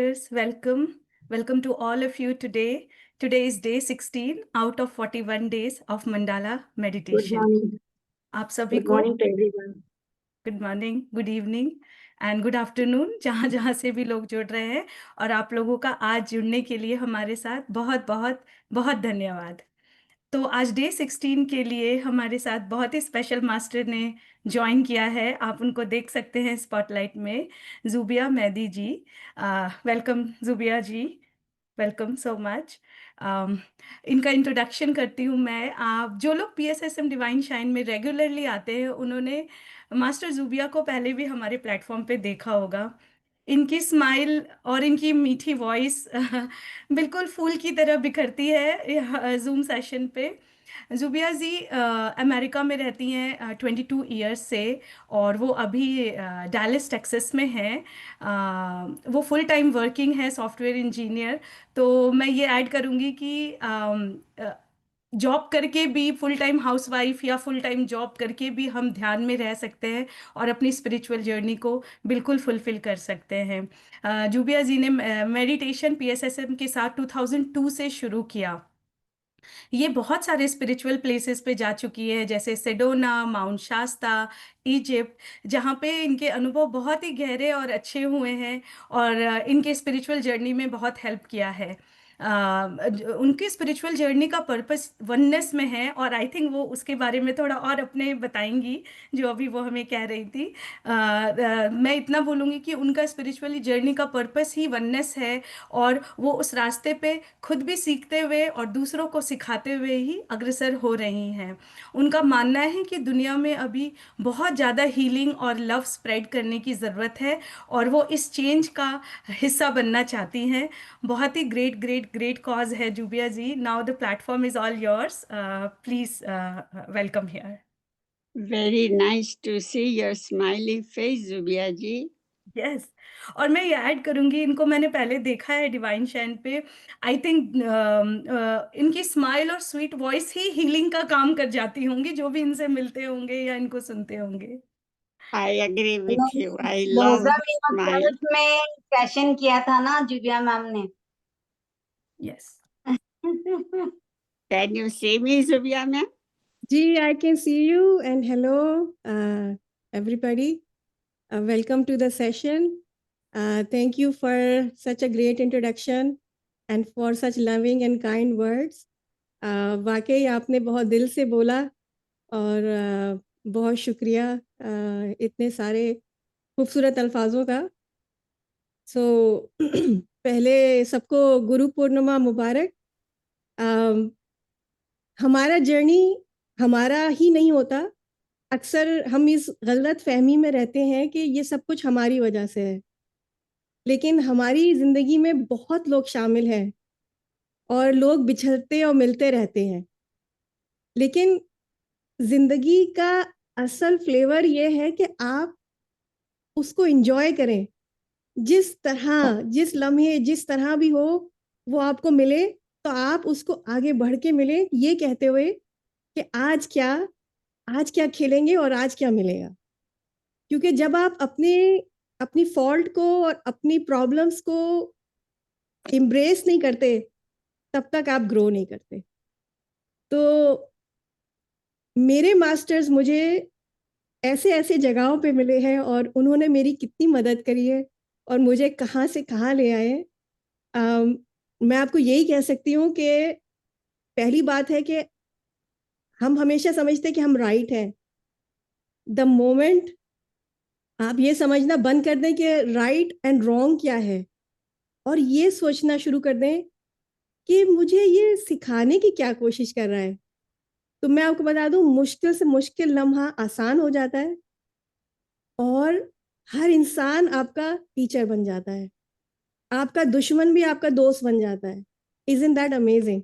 Welcome to all of you today. Today is day 16 out of 41 days of Mandala Good meditation. morning. आप सभी Good को morning to everyone. Good morning, good evening and good afternoon, जहाँ जहाँ से भी लोग जुड़ रहे हैं। और आप लोगों का आज जुड़ने के लिए हमारे साथ बहुत बहुत बहुत धन्यवाद। तो आज डे 16 के लिए हमारे साथ बहुत ही स्पेशल मास्टर ने ज्वाइन किया है। आप उनको देख सकते हैं स्पॉटलाइट में, जुबिया मेहदी जी। वेलकम जुबिया जी, वेलकम सो मच। इनका इंट्रोडक्शन करती हूँ मैं। आप जो लोग PSSM डिवाइन शाइन में रेगुलरली आते हैं, उन्होंने मास्टर जुबिया को पहले भी हमारे प्लेटफॉर्म पे देखा होगा। इनकी स्माइल और इनकी मीठी वॉइस बिल्कुल फूल की तरह बिखरती है जूम सेशन पे। जुबिया जी अमेरिका में रहती हैं 22 ईयर्स से, और वो अभी डैलस टेक्सास में हैं। वो फुल टाइम वर्किंग है, सॉफ्टवेयर इंजीनियर। तो मैं ये ऐड करूँगी कि जॉब करके भी, फुल टाइम हाउसवाइफ या फुल टाइम जॉब करके भी हम ध्यान में रह सकते हैं और अपनी स्पिरिचुअल जर्नी को बिल्कुल फुलफिल कर सकते हैं। जुबिया जी ने मेडिटेशन PSSM के साथ 2002 से शुरू किया। ये बहुत सारे स्पिरिचुअल प्लेसेस पे जा चुकी है, जैसे सेडोना, माउंट शास्ता, इजिप्ट, जहाँ पे इनके अनुभव बहुत ही गहरे और अच्छे हुए हैं और इनके स्पिरिचुअल जर्नी में बहुत हेल्प किया है। उनकी स्पिरिचुअल जर्नी का पर्पस वननेस में है, और आई थिंक वो उसके बारे में थोड़ा और अपने बताएंगी, जो अभी वो हमें कह रही थी। मैं इतना बोलूँगी कि उनका स्पिरिचुअली जर्नी का पर्पस ही वननेस है, और वो उस रास्ते पे खुद भी सीखते हुए और दूसरों को सिखाते हुए ही अग्रसर हो रही हैं। उनका मानना है कि दुनिया में अभी बहुत ज़्यादा हीलिंग और लव स्प्रेड करने की ज़रूरत है, और वो इस चेंज का हिस्सा बनना चाहती हैं। बहुत ही ग्रेट ग्रेट ग्रेट कॉज है Zubia ji. Now the platform is all yours, please welcome here. Very nice to see your smiley face, Zubia ji. Yes, और मैं ये ऐड करूंगी, इनको मैंने पहले देखा है डिवाइन शैन पे। आई थिंक इनकी स्माइल और स्वीट वॉइस ही हीलिंग का काम कर जाती होंगी, जो भी इनसे मिलते होंगे या इनको सुनते होंगे। I agree with you. I love मोजा her smile. चर्च में सेशन किया था ना जुबिया मैम ने। Yes, Can you see me, Zubia ma'am? Ji, I can see you, and hello, everybody. Welcome to the session. Thank you for such a great introduction and for such loving and kind words. वाकई आपने बहुत दिल से बोला, और बहुत शुक्रिया इतने सारे खूबसूरत अल्फाजों का। सो पहले सबको गुरु पूर्णिमा मुबारक। हमारा जर्नी हमारा ही नहीं होता। अक्सर हम इस गलत फहमी में रहते हैं कि ये सब कुछ हमारी वजह से है, लेकिन हमारी ज़िंदगी में बहुत लोग शामिल हैं और लोग बिछड़ते और मिलते रहते हैं। लेकिन ज़िंदगी का असल फ्लेवर ये है कि आप उसको एंजॉय करें। जिस तरह, जिस लम्हे, जिस तरह भी हो, वो आपको मिले तो आप उसको आगे बढ़ के मिले, ये कहते हुए कि आज क्या खेलेंगे और आज क्या मिलेगा। क्योंकि जब आप अपनी फॉल्ट को और अपनी प्रॉब्लम्स को एम्ब्रेस नहीं करते, तब तक आप ग्रो नहीं करते। तो मेरे मास्टर्स मुझे ऐसे जगहों पे मिले हैं और उन्होंने मेरी कितनी मदद करी है और मुझे कहाँ से कहाँ ले आए हैं। मैं आपको यही कह सकती हूँ कि पहली बात है कि हम हमेशा समझते हैं कि हम राइट हैं। द मोमेंट आप ये समझना बंद कर दें कि राइट एंड रॉन्ग क्या है, और ये सोचना शुरू कर दें कि मुझे ये सिखाने की क्या कोशिश कर रहा है, तो मैं आपको बता दूं, मुश्किल से मुश्किल लम्हा आसान हो जाता है और हर इंसान आपका टीचर बन जाता है। आपका दुश्मन भी आपका दोस्त बन जाता है। Isn't that amazing?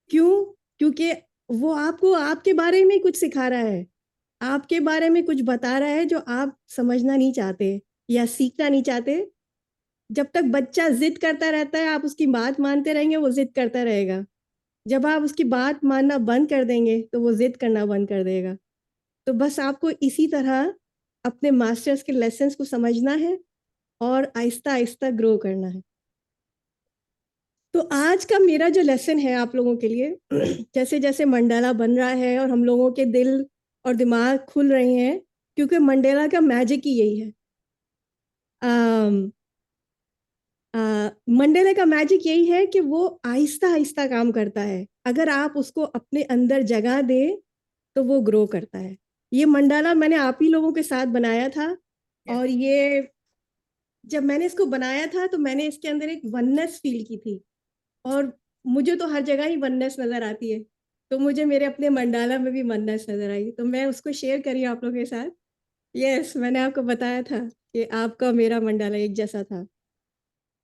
क्यों? क्योंकि वो आपको आपके बारे में कुछ सिखा रहा है, आपके बारे में कुछ बता रहा है जो आप समझना नहीं चाहते या सीखना नहीं चाहते। जब तक बच्चा जिद करता रहता है, आप उसकी बात मानते रहेंगे, वो जिद करता रहेगा। जब आप उसकी बात मानना बंद कर देंगे, तो वो जिद करना बंद कर देगा। तो बस आपको इसी तरह अपने मास्टर्स के लेसन्स को समझना है और आहिस्ता-आहिस्ता ग्रो करना है। तो आज का मेरा जो लेसन है आप लोगों के लिए, जैसे जैसे मंडाला बन रहा है और हम लोगों के दिल और दिमाग खुल रहे हैं, क्योंकि मंडाला का मैजिक ही यही है। मंडाला का मैजिक यही है कि वो आहिस्ता आहिस्ता काम करता है। अगर आप उसको अपने अंदर जगह दे तो वो ग्रो करता है। ये मंडाला मैंने आप ही लोगों के साथ बनाया था, और ये जब मैंने इसको बनाया था तो मैंने इसके अंदर एक वननेस फील की थी, और मुझे तो हर जगह ही वननेस नजर आती है, तो मुझे मेरे अपने मंडाला में भी वननेस नजर आई, तो मैं उसको शेयर करी आप लोगों के साथ। यस, मैंने आपको बताया था कि आपका मेरा मंडाला एक जैसा था।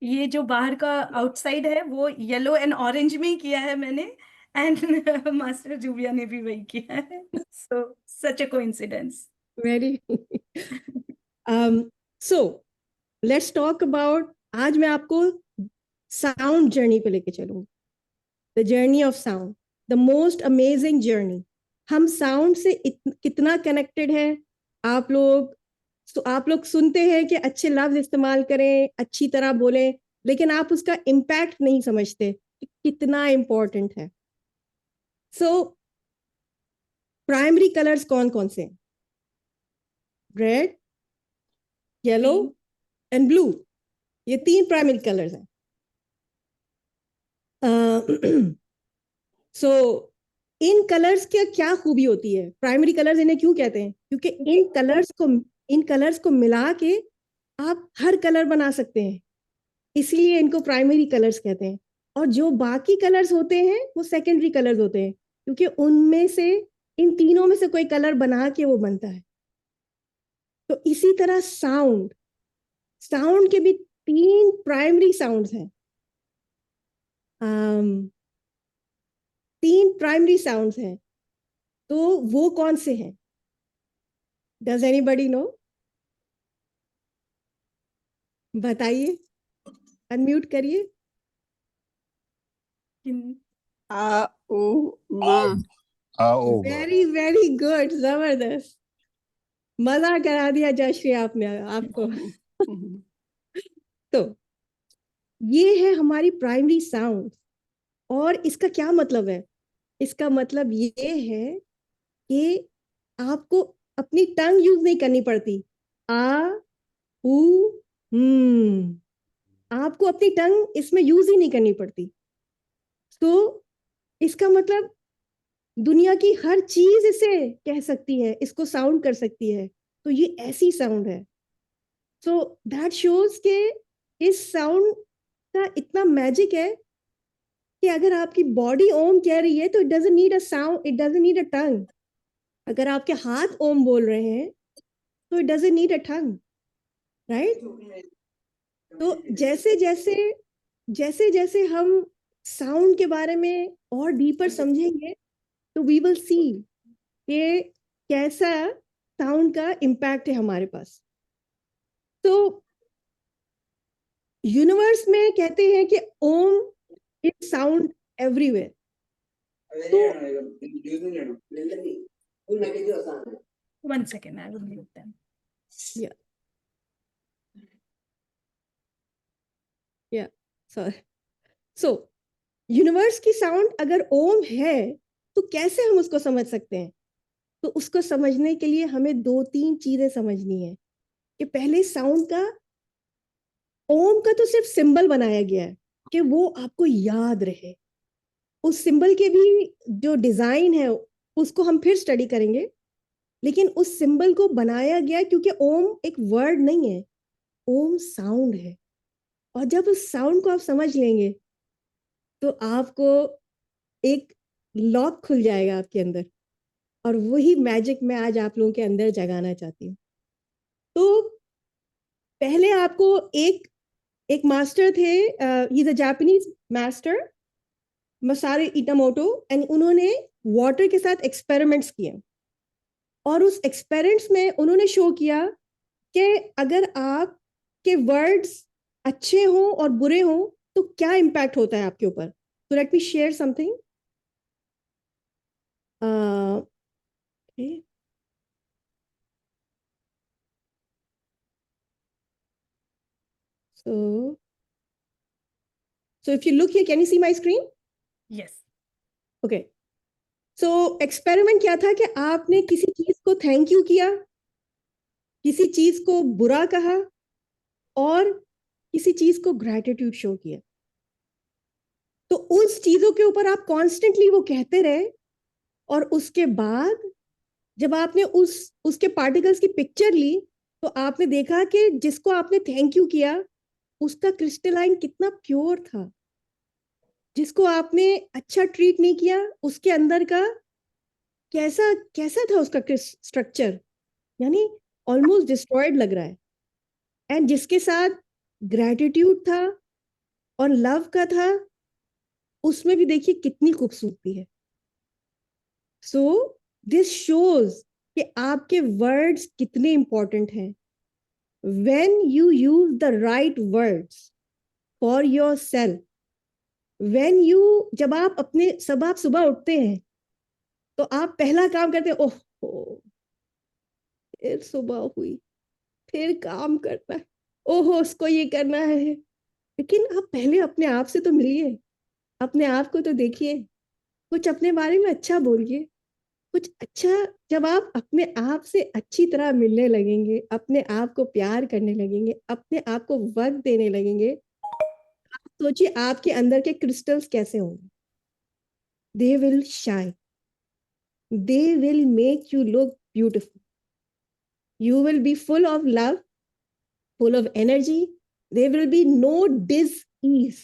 ये जो बाहर का आउटसाइड है वो येलो एंड ऑरेंज में ही किया है मैंने, एंड मास्टर जूबिया ने भी वही किया है। So such a coincidence. Very so let's talk about, आज मैं आपको साउंड जर्नी पे लेके चलूंगी। The journey of sound, the most amazing journey. हम साउंड से कितना कनेक्टेड है। आप लोग आप लोग सुनते हैं कि अच्छे लफ्ज इस्तेमाल करें, अच्छी तरह बोलें, लेकिन आप उसका इम्पैक्ट नहीं समझते कि कितना इम्पोर्टेंट है। सो प्राइमरी कलर्स कौन कौन से? Red, yellow and blue. ये 3 प्राइमरी कलर्स हैं। सो इन कलर्स की क्या खूबी होती है? प्राइमरी कलर्स इन्हें क्यों कहते हैं? क्योंकि इन कलर्स को मिला के आप हर कलर बना सकते हैं, इसलिए इनको प्राइमरी कलर्स कहते हैं। और जो बाकी कलर्स होते हैं वो सेकेंडरी कलर्स होते हैं, क्योंकि उनमें से, इन तीनों में से कोई कलर बना के वो बनता है। तो इसी तरह साउंड, साउंड के भी 3 प्राइमरी साउंड्स हैं। 3 प्राइमरी साउंड्स हैं, तो वो कौन से हैं? Does anybody know? बताइए, अनम्यूट करिए। आ उ मा। वेरी वेरी गुड, जबरदस्त, मजा करा दिया जयश्री आपने आपको। तो ये है हमारी प्राइमरी साउंड। और इसका क्या मतलब है? इसका मतलब ये है कि आपको अपनी टंग यूज नहीं करनी पड़ती। आ, उ, आपको अपनी टंग इसमें यूज ही नहीं करनी पड़ती। तो इसका मतलब दुनिया की हर चीज इसे कह सकती है, इसको साउंड कर सकती है। तो ये ऐसी साउंड है। सो दैट शोज के इस साउंड का इतना मैजिक है कि अगर आपकी बॉडी ओम कह रही है तो it doesn't need a sound, it doesn't need a tongue. अगर आपके हाथ ओम बोल रहे हैं तो it doesn't need a tongue, right? तो जैसे जैसे जैसे जैसे हम साउंड के बारे में और डीपर समझेंगे तो वी विल सी कि कैसा साउंड का इम्पैक्ट है हमारे पास। तो यूनिवर्स में कहते हैं कि ओम इज साउंड एवरीवेयर। तो 1 second, I will mute them. या या सॉरी। सो यूनिवर्स की साउंड अगर ओम है तो कैसे हम उसको समझ सकते हैं? तो उसको समझने के लिए हमें 2-3 चीजें समझनी है। कि पहले साउंड का, ओम का तो सिर्फ सिंबल बनाया गया है कि वो आपको याद रहे। उस सिंबल के भी जो डिजाइन है उसको हम फिर स्टडी करेंगे, लेकिन उस सिंबल को बनाया गया क्योंकि ओम एक वर्ड नहीं है, ओम साउंड है। और जब उस साउंड को आप समझ लेंगे तो आपको एक लॉक खुल जाएगा आपके अंदर, और वही मैजिक मैं आज आप लोगों के अंदर जगाना चाहती हूँ। तो पहले आपको एक एक मास्टर थे, he is a Japanese master, Masaru Emoto, and उन्होंने वाटर के साथ एक्सपेरिमेंट्स किए। और उस एक्सपेरिमेंट्स में उन्होंने शो किया कि अगर आप के वर्ड्स अच्छे हों और बुरे हों तो क्या इम्पैक्ट होता है आपके ऊपर। तो let me share something. So So if you look here, can you see my screen? Yes. Okay. So experiment क्या था कि आपने किसी चीज को थैंक यू किया, किसी चीज को बुरा कहा और किसी चीज को ग्रैटिट्यूड शो किया. तो उस चीजों के ऊपर आप कॉन्स्टेंटली वो कहते रहे और उसके बाद जब आपने उसके पार्टिकल्स की पिक्चर ली तो आपने देखा कि जिसको आपने थैंक यू किया उसका क्रिस्टलाइन कितना प्योर था, जिसको आपने अच्छा ट्रीट नहीं किया उसके अंदर का कैसा कैसा था उसका स्ट्रक्चर, यानी ऑलमोस्ट डिस्ट्रॉयड लग रहा है. एंड जिसके साथ ग्रैटिट्यूड था और लव का था उसमें भी देखिए कितनी खूबसूरती है. सो दिस शोज कि आपके वर्ड्स कितने इंपॉर्टेंट हैं. when you use the right words for yourself, when you जब आप सुबह उठते हैं तो आप पहला काम करते हैं, ओह फिर सुबह हुई, फिर काम करना है, ओहो उसको ये करना है. लेकिन आप पहले अपने आप से तो मिलिए, अपने आप को तो देखिए, कुछ अपने बारे में अच्छा बोलिए, कुछ अच्छा. जब आप अपने आप से अच्छी तरह मिलने लगेंगे, अपने आप को प्यार करने लगेंगे, अपने आप को वक्त देने लगेंगे, आप सोचिए आपके अंदर के क्रिस्टल्स कैसे होंगे. They will shine, they will make you look beautiful. You will be full of love, full of energy. There will be no dis-ease.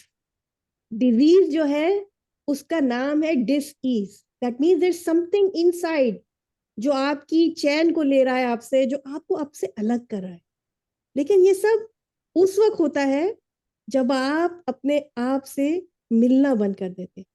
Disease जो है उसका नाम है dis-ease. That means there's something inside जो आपकी चैन को ले रहा है आपसे, जो आपको आपसे अलग कर रहा है. लेकिन ये सब उस वक्त होता है जब आप अपने आप से मिलना बंद कर देते,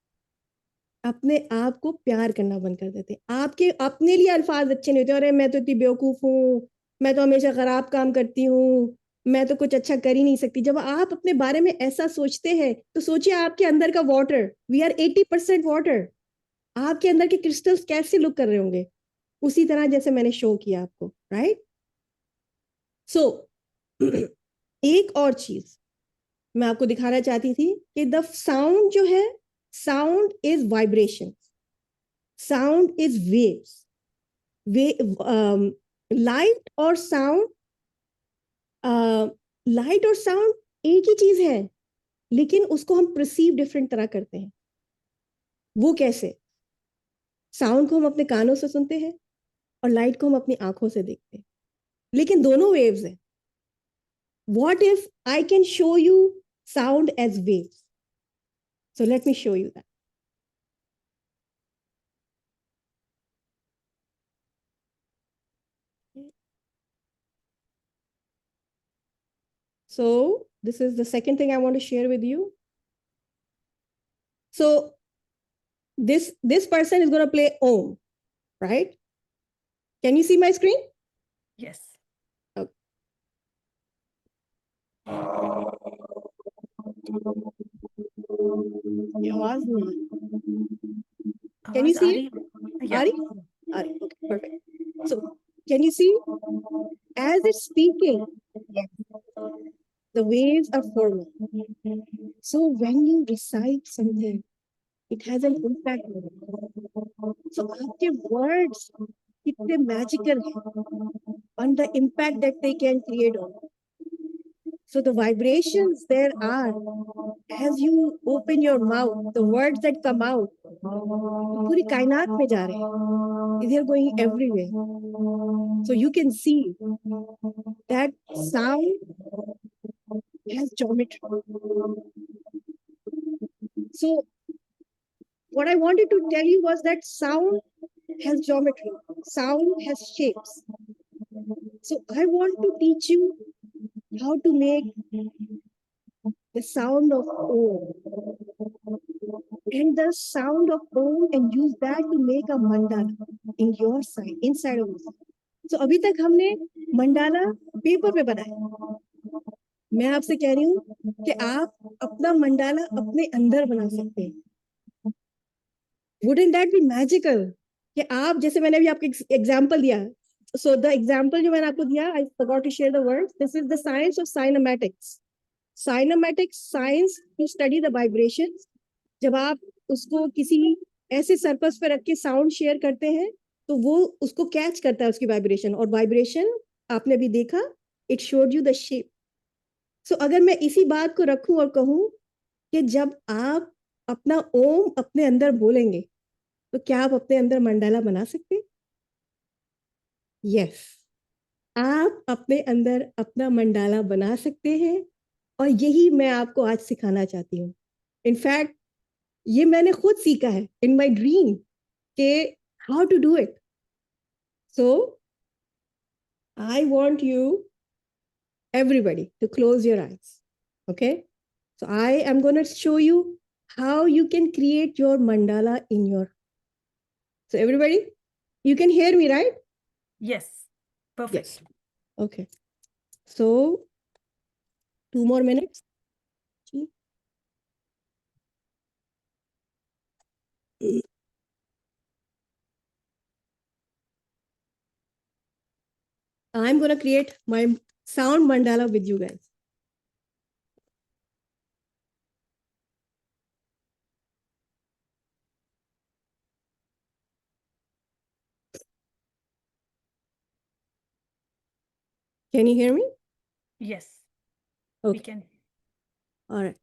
अपने आप को प्यार करना बंद कर देते. आपके अपने लिए अल्फाज अच्छे नहीं होते, अरे मैं तो इतनी बेवकूफ हूँ, मैं तो हमेशा खराब काम करती हूँ, मैं तो कुछ अच्छा कर ही नहीं सकती. जब आप अपने बारे में ऐसा सोचते हैं तो सोचिए आपके अंदर का वाटर, वी आर 80% वाटर, आपके अंदर के क्रिस्टल्स कैसे लुक कर रहे होंगे, उसी तरह जैसे मैंने शो किया आपको, राइट. सो एक और चीज मैं आपको दिखाना चाहती थी कि द साउंड जो है, sound is vibration, sound is waves. Light और sound, light और sound एक ही चीज है लेकिन उसको हम perceive different तरह करते हैं. वो कैसे? साउंड को हम अपने कानों से सुनते हैं और लाइट को हम अपनी आंखों से देखते हैं, लेकिन दोनों वेव्स हैं. What if I can show you sound as waves? So let me show you that. So this is the second thing I want to share with you. So this person is going to play Om, right? Can you see my screen? Yes. Okay. आवाज नहीं आ रही. Can you see it? Yeah. Okay, perfect. So can you see as it's speaking, the waves are forming. So when you recite something, it has an impact on you. So आपके words कितने magical हैं and the impact that they can create on you. So the vibrations there are, as you open your mouth, the words that come out, पूरी कायनात में जा रहे हैं. They are going everywhere. So you can see that sound has geometry. So what I wanted to tell you was that sound has geometry, sound has shapes. So I want to teach you how to make the sound of Om and the sound of Om and use that to make a mandala in your side, inside of you. So अभी तक हमने mandala paper पे बनाया. मैं आपसे कह रही हूँ कि आप अपना मंडाला अपने अंदर बना सकते हैं. Wouldn't that be magical? कि आप जैसे मैंने अभी आपको एग्जाम्पल दिया. So the example जो मैंने आपको दिया, I forgot to share the words. This is the science of cinematics. Cinematic science to study the vibration. जब आप उसको किसी ऐसे सरफेस पर रख के साउंड शेयर करते हैं तो वो उसको कैच करता है उसकी वाइब्रेशन, और वाइब्रेशन आपने अभी देखा, it showed you the shape. So अगर मैं इसी बात को रखूं और कहूं कि जब आप अपना ओम अपने अंदर बोलेंगे तो क्या आप अपने अंदर मंडाला बना सकते हैं? यस, आप अपने अंदर अपना मंडाला बना सकते हैं, और यही मैं आपको आज सिखाना चाहती हूँ। इनफैक्ट ये मैंने खुद सीखा है इन माय ड्रीम कि how to do it. So I want you everybody to close your eyes. Okay, so I am going to show you how you can create your mandala in your. So everybody, you can hear me, right? Yes, perfect. Yes. Okay, so 2 more minutes. I'm going to create my sound mandala with you guys. Can you hear me? Yes, we Okay. can. All right.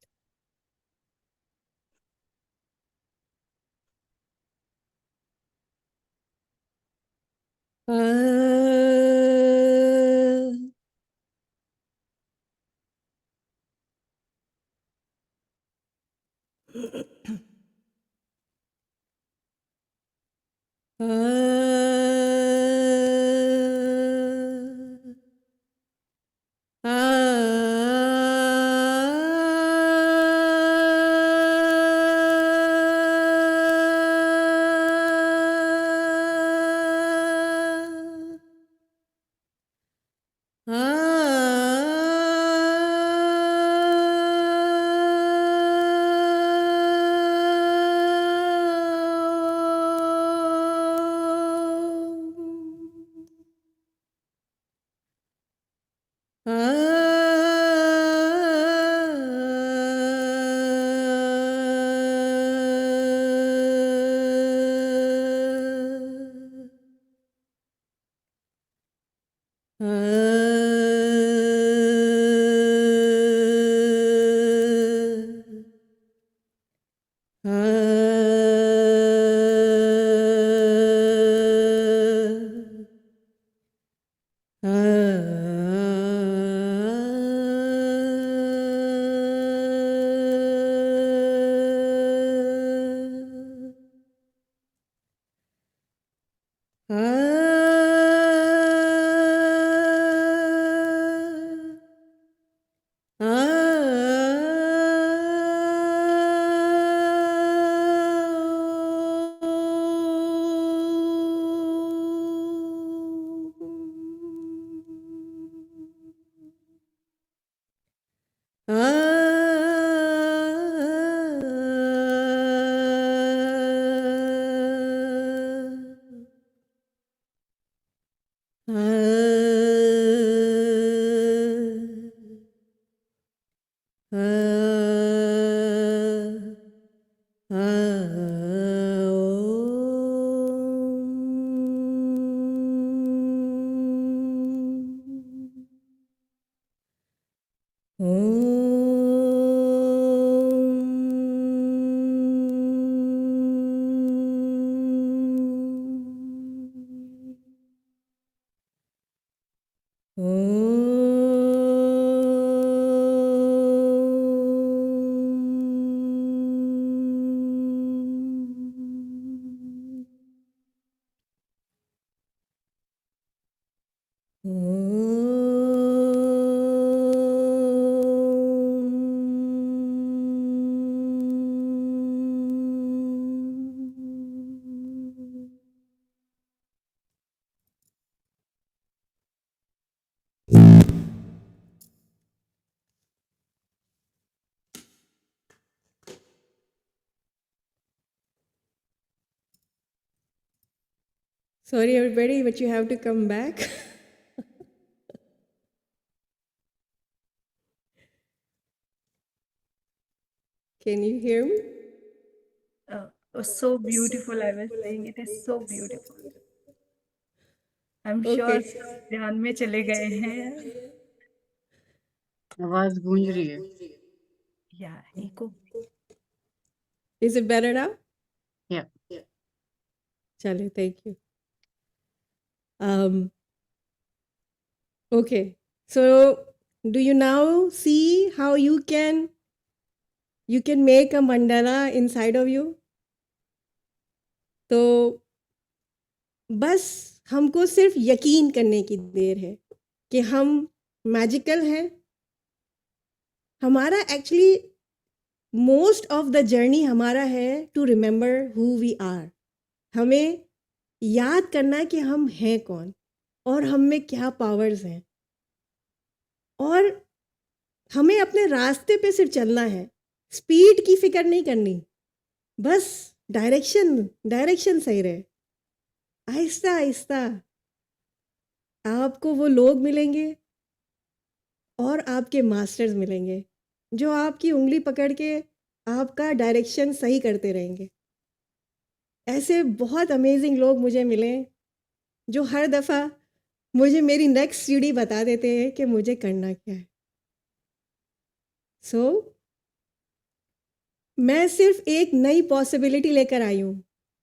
Sorry, everybody, but you have to come back. Can you hear me? So beautiful, I was saying it is so beautiful. I'm sure Okay. सब ध्यान में चले गए हैं. आवाज गूंज रही है. Yeah, echo. Is it better now? Yeah. Chale, thank you. Okay. So do you now see how you can make a mandala inside of you? तो बस हमको सिर्फ यकीन करने की देर है कि हम मैजिकल हैं. हमारा actually most of the journey हमारा है to remember who we are. हमें याद करना है कि हम हैं कौन और हम में क्या पावर्स हैं, और हमें अपने रास्ते पे सिर्फ चलना है. स्पीड की फिक्र नहीं करनी, बस डायरेक्शन सही रहे. आहिस्ता आहिस्ता आपको वो लोग मिलेंगे और आपके मास्टर्स मिलेंगे जो आपकी उंगली पकड़ के आपका डायरेक्शन सही करते रहेंगे. ऐसे बहुत अमेजिंग लोग मुझे मिले जो हर दफ़ा मुझे मेरी नेक्स्ट सीढ़ी बता देते हैं कि मुझे करना क्या है. मैं सिर्फ एक नई पॉसिबिलिटी लेकर आई हूँ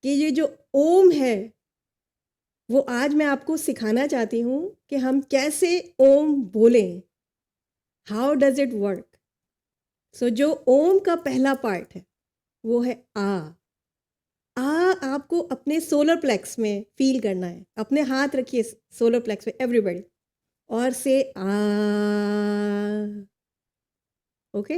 कि ये जो ओम है वो आज मैं आपको सिखाना चाहती हूँ कि हम कैसे ओम बोलें. How does it work? So जो ओम का पहला पार्ट है वो है आ. आपको अपने सोलर प्लेक्स में फील करना है. अपने हाथ रखिए सोलर प्लेक्स में एवरीबॉडी, और से आ. ओके.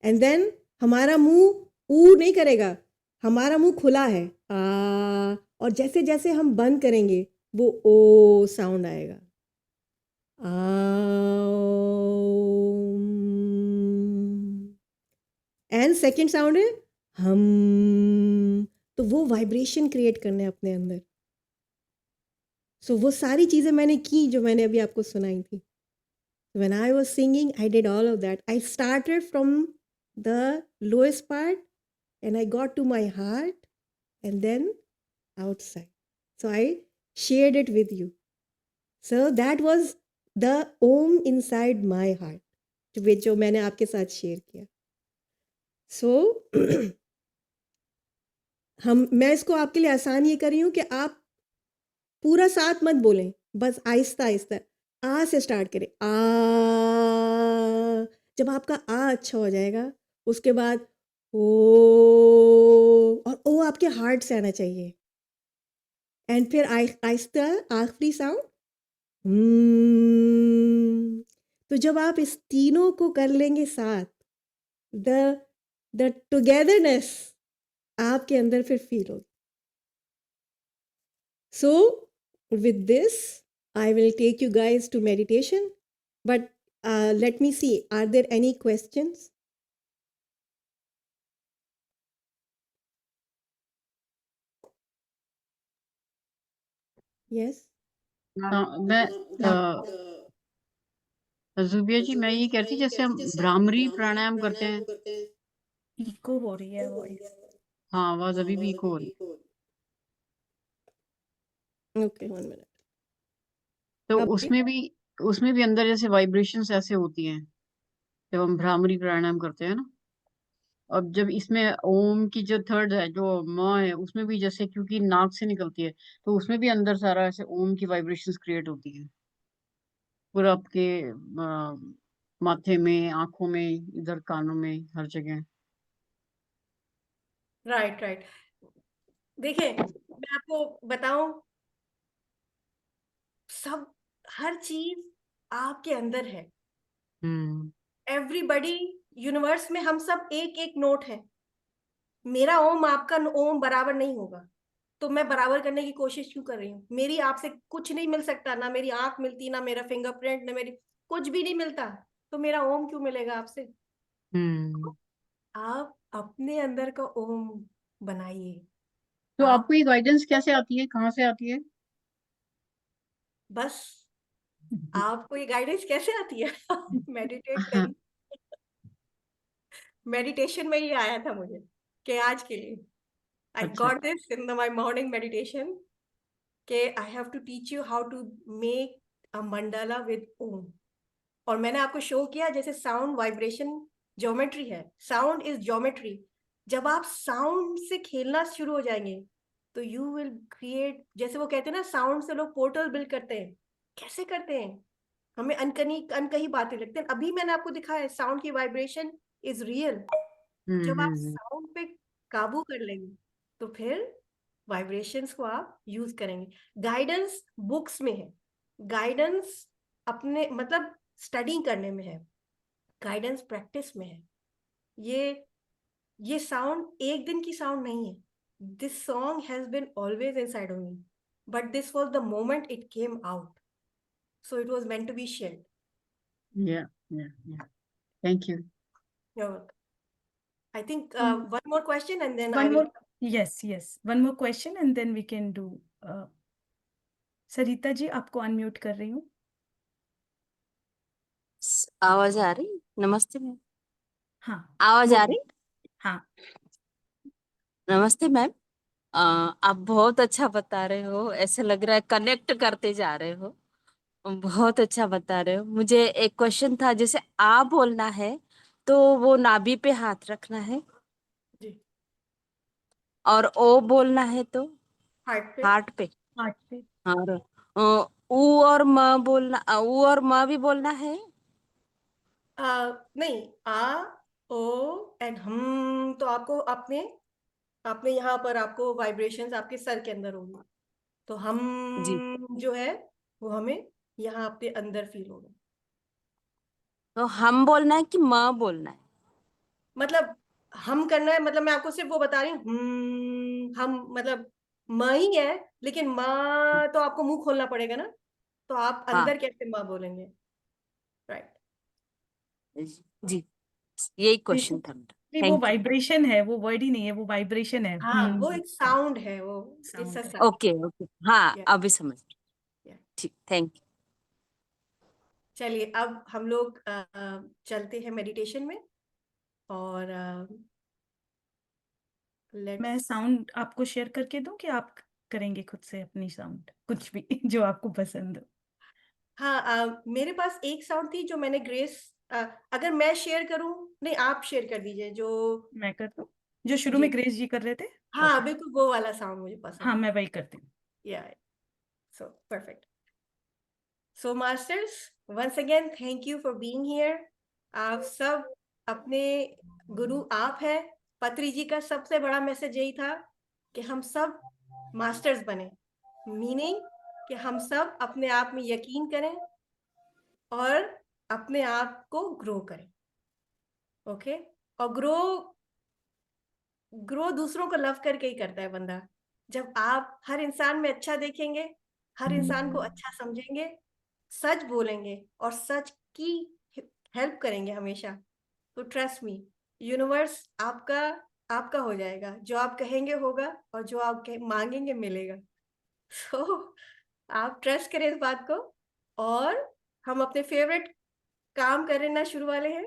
एंड देन हमारा मुंह ऊ नहीं करेगा, हमारा मुंह खुला है आ, और जैसे जैसे हम बंद करेंगे वो ओ साउंड आएगा. एंड सेकंड साउंड है हम. तो वो वाइब्रेशन क्रिएट करने हैं अपने अंदर. सो वो सारी चीज़ें मैंने की जो मैंने अभी आपको सुनाई थी. When I was singing, I did all of that. I started from the lowest part and I got to my heart and then outside. So I shared it with you. So that was the Om inside my heart, जो मैंने आपके साथ share किया. So मैं इसको आपके लिए आसान ये कर रही हूँ कि आप पूरा साथ मत बोलें, बस आहिस्ता आहिस्ता आ से स्टार्ट करें. आ. जब आपका आ अच्छा हो जाएगा उसके बाद ओ, और ओ आपके हार्ट से आना चाहिए. एंड फिर आहिस्ता आखिरी साउंड. तो जब आप इस तीनों को कर लेंगे साथ, द टुगेदरनेस आपके अंदर फिर फील होगी. So with this, I will take you guys to meditation. But let me see, are there any questions? Yes. मैं जुबिया जी, मैं ये कहती जैसे हम भ्रामरी प्राणायाम करते हैं. इको हो रही है वॉइस. हाँ, आवाज अभी भी इको हो रही है. Okay, 1 minute. तो अब उसमें भी अंदर जैसे वाइब्रेशंस ऐसे होती हैं जब हम भ्रामरी प्राणायाम करते हैं ना. अब जब इसमें ओम की जो थर्ड है, जो म है, उसमें भी जैसे क्योंकि नाक से निकलती है तो उसमें भी अंदर सारा ऐसे ओम की वाइब्रेशंस क्रिएट होती है पूरा आपके माथे में, आंखों में, इधर कानों में, हर जगह. राइट. देखिए, मैं आपको बताऊं, सब हर चीज आपके अंदर है. हम्म. एवरीबडी, यूनिवर्स में हम सब एक एक नोट है. मेरा ओम आपका ओम बराबर नहीं होगा, तो मैं बराबर करने की कोशिश क्यों कर रही हूँ? मेरी आपसे कुछ नहीं मिल सकता, ना मेरी आंख मिलती, ना मेरा फिंगरप्रिंट, ना मेरी कुछ भी नहीं मिलता, तो मेरा ओम क्यों मिलेगा आपसे? हम्म. आप अपने अंदर का ओम बनाइए. तो आप आपको ये गाइडेंस कैसे आती है, कहाँ से आती है? बस, आपको ये गाइडेंस कैसे आती है? मेडिटेट करिए. मेडिटेशन में ही आया था मुझे कि आज के लिए आई अच्छा। Got this in my morning meditation कि I have to teach you how to make a mandala with Om. और मैंने आपको शो किया जैसे साउंड वाइब्रेशन ज्योमेट्री है, साउंड इज ज्योमेट्री। जब आप साउंड से खेलना शुरू हो जाएंगे तो यू विल क्रिएट, जैसे वो कहते हैं ना साउंड से लोग पोर्टल बिल्ड करते हैं, कैसे करते हैं हमें अनकही बातें लगती हैं। अभी मैंने आपको दिखाया है साउंड की वाइब्रेशन इज रियल। जब आप हम्म। साउंड पे काबू कर लेंगे तो फिर वाइब्रेशंस को आप यूज करेंगे। गाइडेंस बुक्स में है, गाइडेंस अपने मतलब स्टडी करने में है, गाइडेंस प्रैक्टिस में है। ये साउंड एक दिन की साउंड नहीं है। This song has been always inside of me, but this was the moment it came out, so it was meant to be shared. Yeah, yeah, yeah. Thank you. I think one more question and then I One will. more, yes, one more question and then we can do. Sarita ji, आपको unmute कर रही हूँ। आवाज आ रही? नमस्ते ma'am. हाँ, आवाज आ बोलिए। रही? हाँ, नमस्ते मैम। आप बहुत अच्छा बता रहे हो, ऐसे लग रहा है कनेक्ट करते जा रहे हो। बहुत अच्छा बता रहे हो। मुझे एक क्वेश्चन था, जैसे आ बोलना है तो वो नाभि पे हाथ रखना है, जी, और ओ बोलना है तो हार्ट पे। हार्ट पे। हार्ट पे। और ऊ और म बोलना, ऊ और म भी बोलना है। नहीं, आ ओ एंड हम तो आपको अपने अपने यहाँ पर आपको वाइब्रेशंस आपके सर के अंदर होंगे, तो हम जी, जो है वो हमें यहाँ अपने अंदर फील होगा। तो हम बोलना है कि म बोलना है? मतलब हम करना है, मतलब मैं आपको सिर्फ वो बता रही हूँ, हम मतलब म ही है, लेकिन माँ तो आपको मुंह खोलना पड़ेगा ना, तो आप हाँ अंदर कैसे माँ बोलेंगे? राइट। जी, यही नहीं, क्वेश्चन था मेरा। नहीं, वो थैंक यू। वाइब्रेशन है, वो वर्ड ही नहीं है, वो वाइब्रेशन है। हाँ, वो एक साउंड है, वो इट्स अ साउंड है। साउंड। ओके ओके, हाँ अभी समझ गई। ठीक, थैंक यू। चलिए अब हम लोग चलते हैं मेडिटेशन में, और मैं लेट्स। साउंड आपको शेयर करके दूं कि आप करेंगे खुद से अपनी साउंड, कुछ भी जो आपको पसंद हो। हाँ, मेरे पास एक साउंड थी जो मैंने ग्रेस, अगर मैं शेयर करूं, नहीं आप शेयर कर दीजिए जो। मैं कर दूं जो शुरू जी, में ग्रेस जी कर रहे थे। हाँ ओके, बिल्कुल वो वाला साउंड मुझे पसंद हाँ है। मैं वही करती हूँ। Yeah so perfect. So masters, once again thank you for being here. आप सब अपने गुरु आप हैं। पत्री जी का सबसे बड़ा मैसेज यही था कि हम सब मास्टर्स बने, मीनिंग कि हम सब अपने आप में यकीन करें और अपने आप को ग्रो करें। ओके, और ग्रो ग्रो दूसरों को लव करके ही करता है बंदा। जब आप हर इंसान में अच्छा देखेंगे, हर इंसान को अच्छा समझेंगे, सच बोलेंगे और सच की हेल्प करेंगे हमेशा, तो ट्रस्ट मी, यूनिवर्स आपका आपका हो जाएगा। जो आप कहेंगे होगा और जो आप मांगेंगे मिलेगा। सो आप ट्रस्ट करें इस बात को, और हम अपने फेवरेट काम करना शुरू वाले हैं।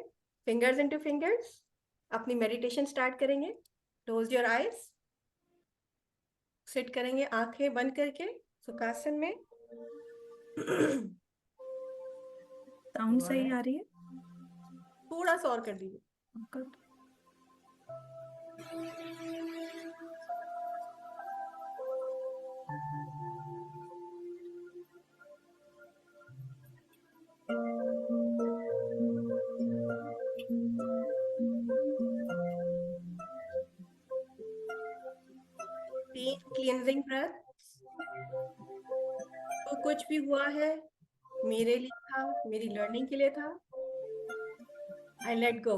फिंगर्स इनटू फिंगर्स, अपनी मेडिटेशन स्टार्ट करेंगे। क्लोज योर आईज, सिट करेंगे आंखें बंद करके सुखासन में। साउंड सही आ रही है? थोड़ा सा और कर दीजिए। Good. Deep cleansing breath. तो कुछ भी हुआ है मेरे लिए था, मेरी लर्निंग के लिए था। I let go.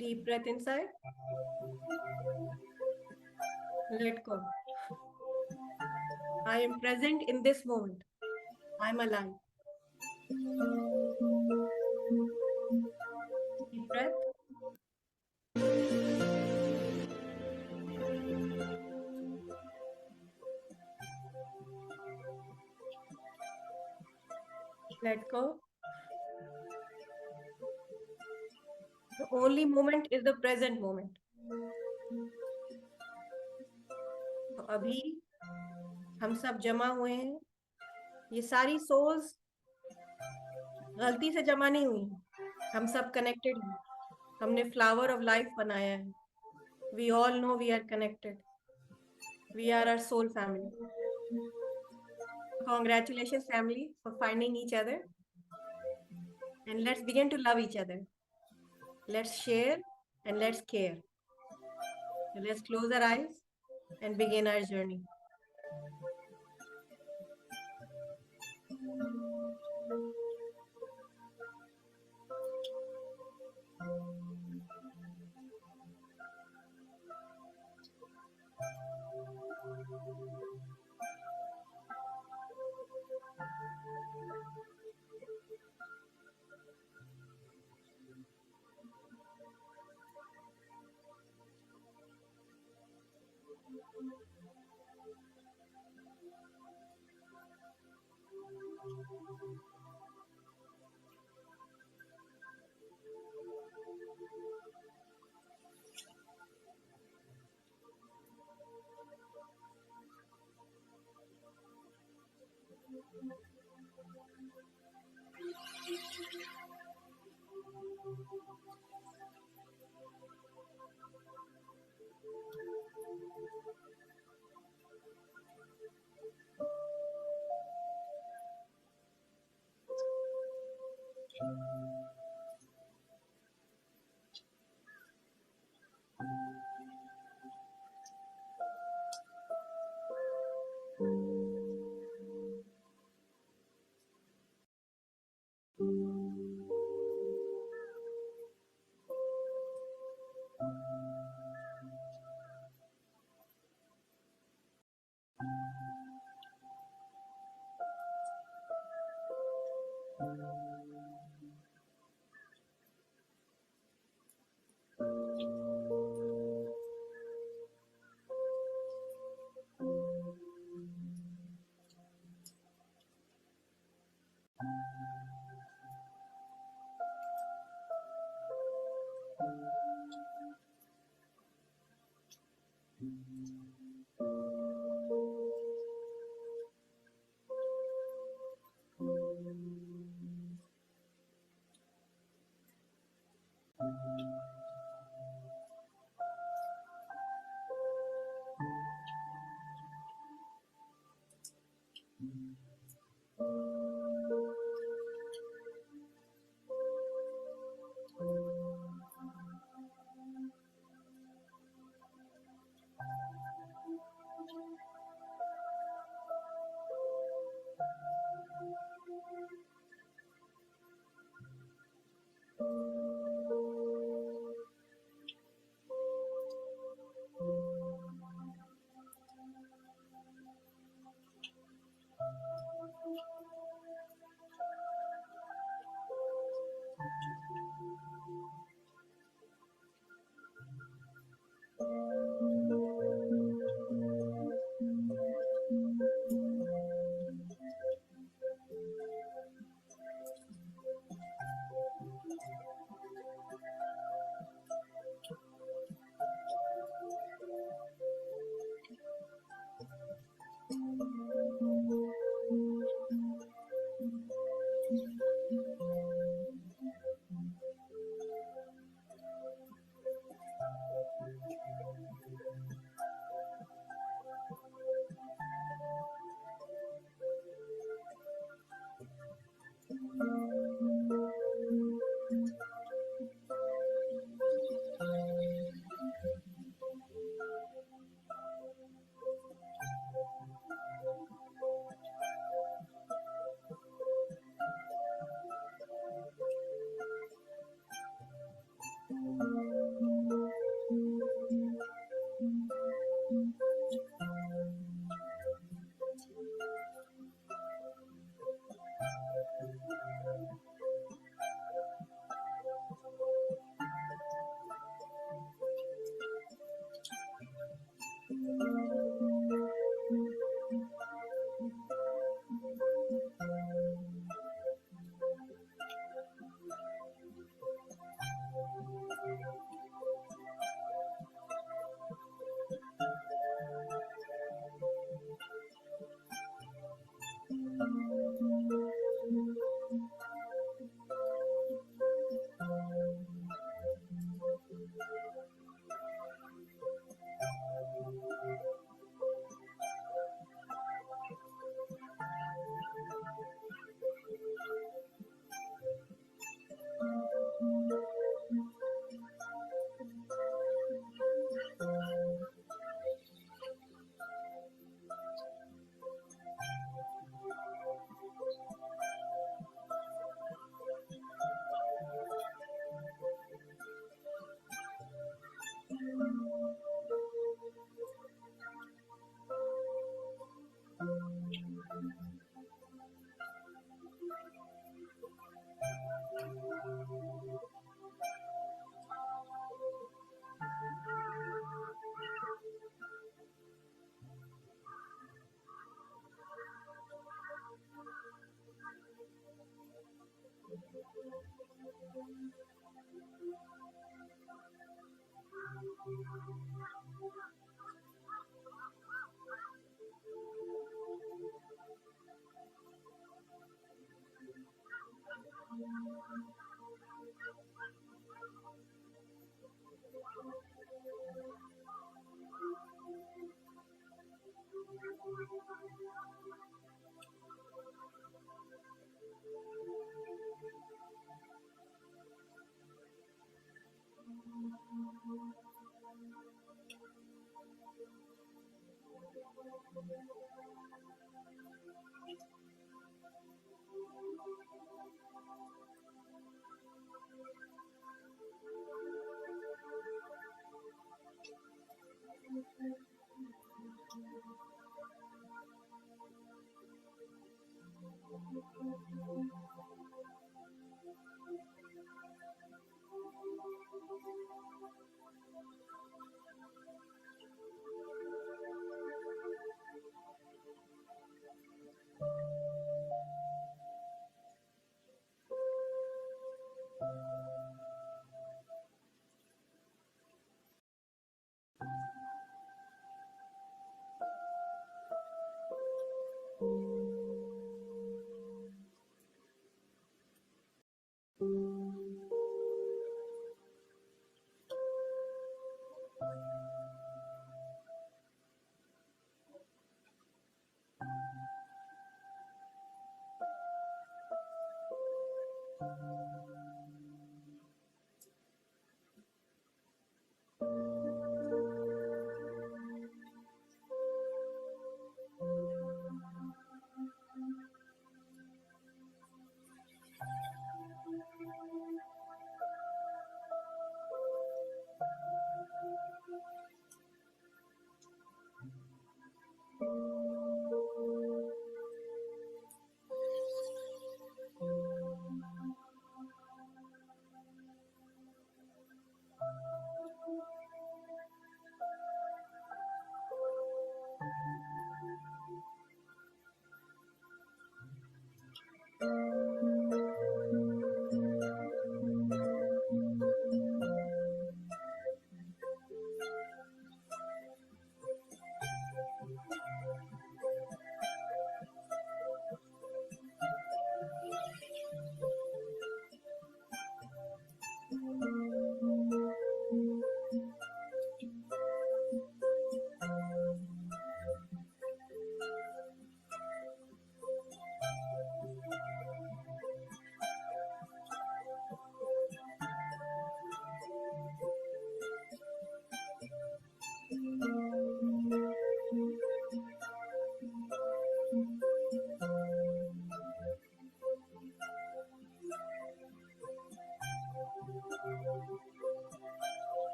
Deep breath inside, let go. I am present in this moment. I am alive. Deep breath. Let go. The only moment is the present moment. तो अभी हम सब जमा हुए हैं, ये सारी सोल्स गलती से जमा नहीं हुई, हम सब कनेक्टेड हैं, हमने फ्लावर ऑफ लाइफ बनाया है. We all know we are connected. We are our soul family. Congratulations, family, for finding each other. And let's begin to love each other. Let's share and let's care. So let's close our eyes and begin our journey.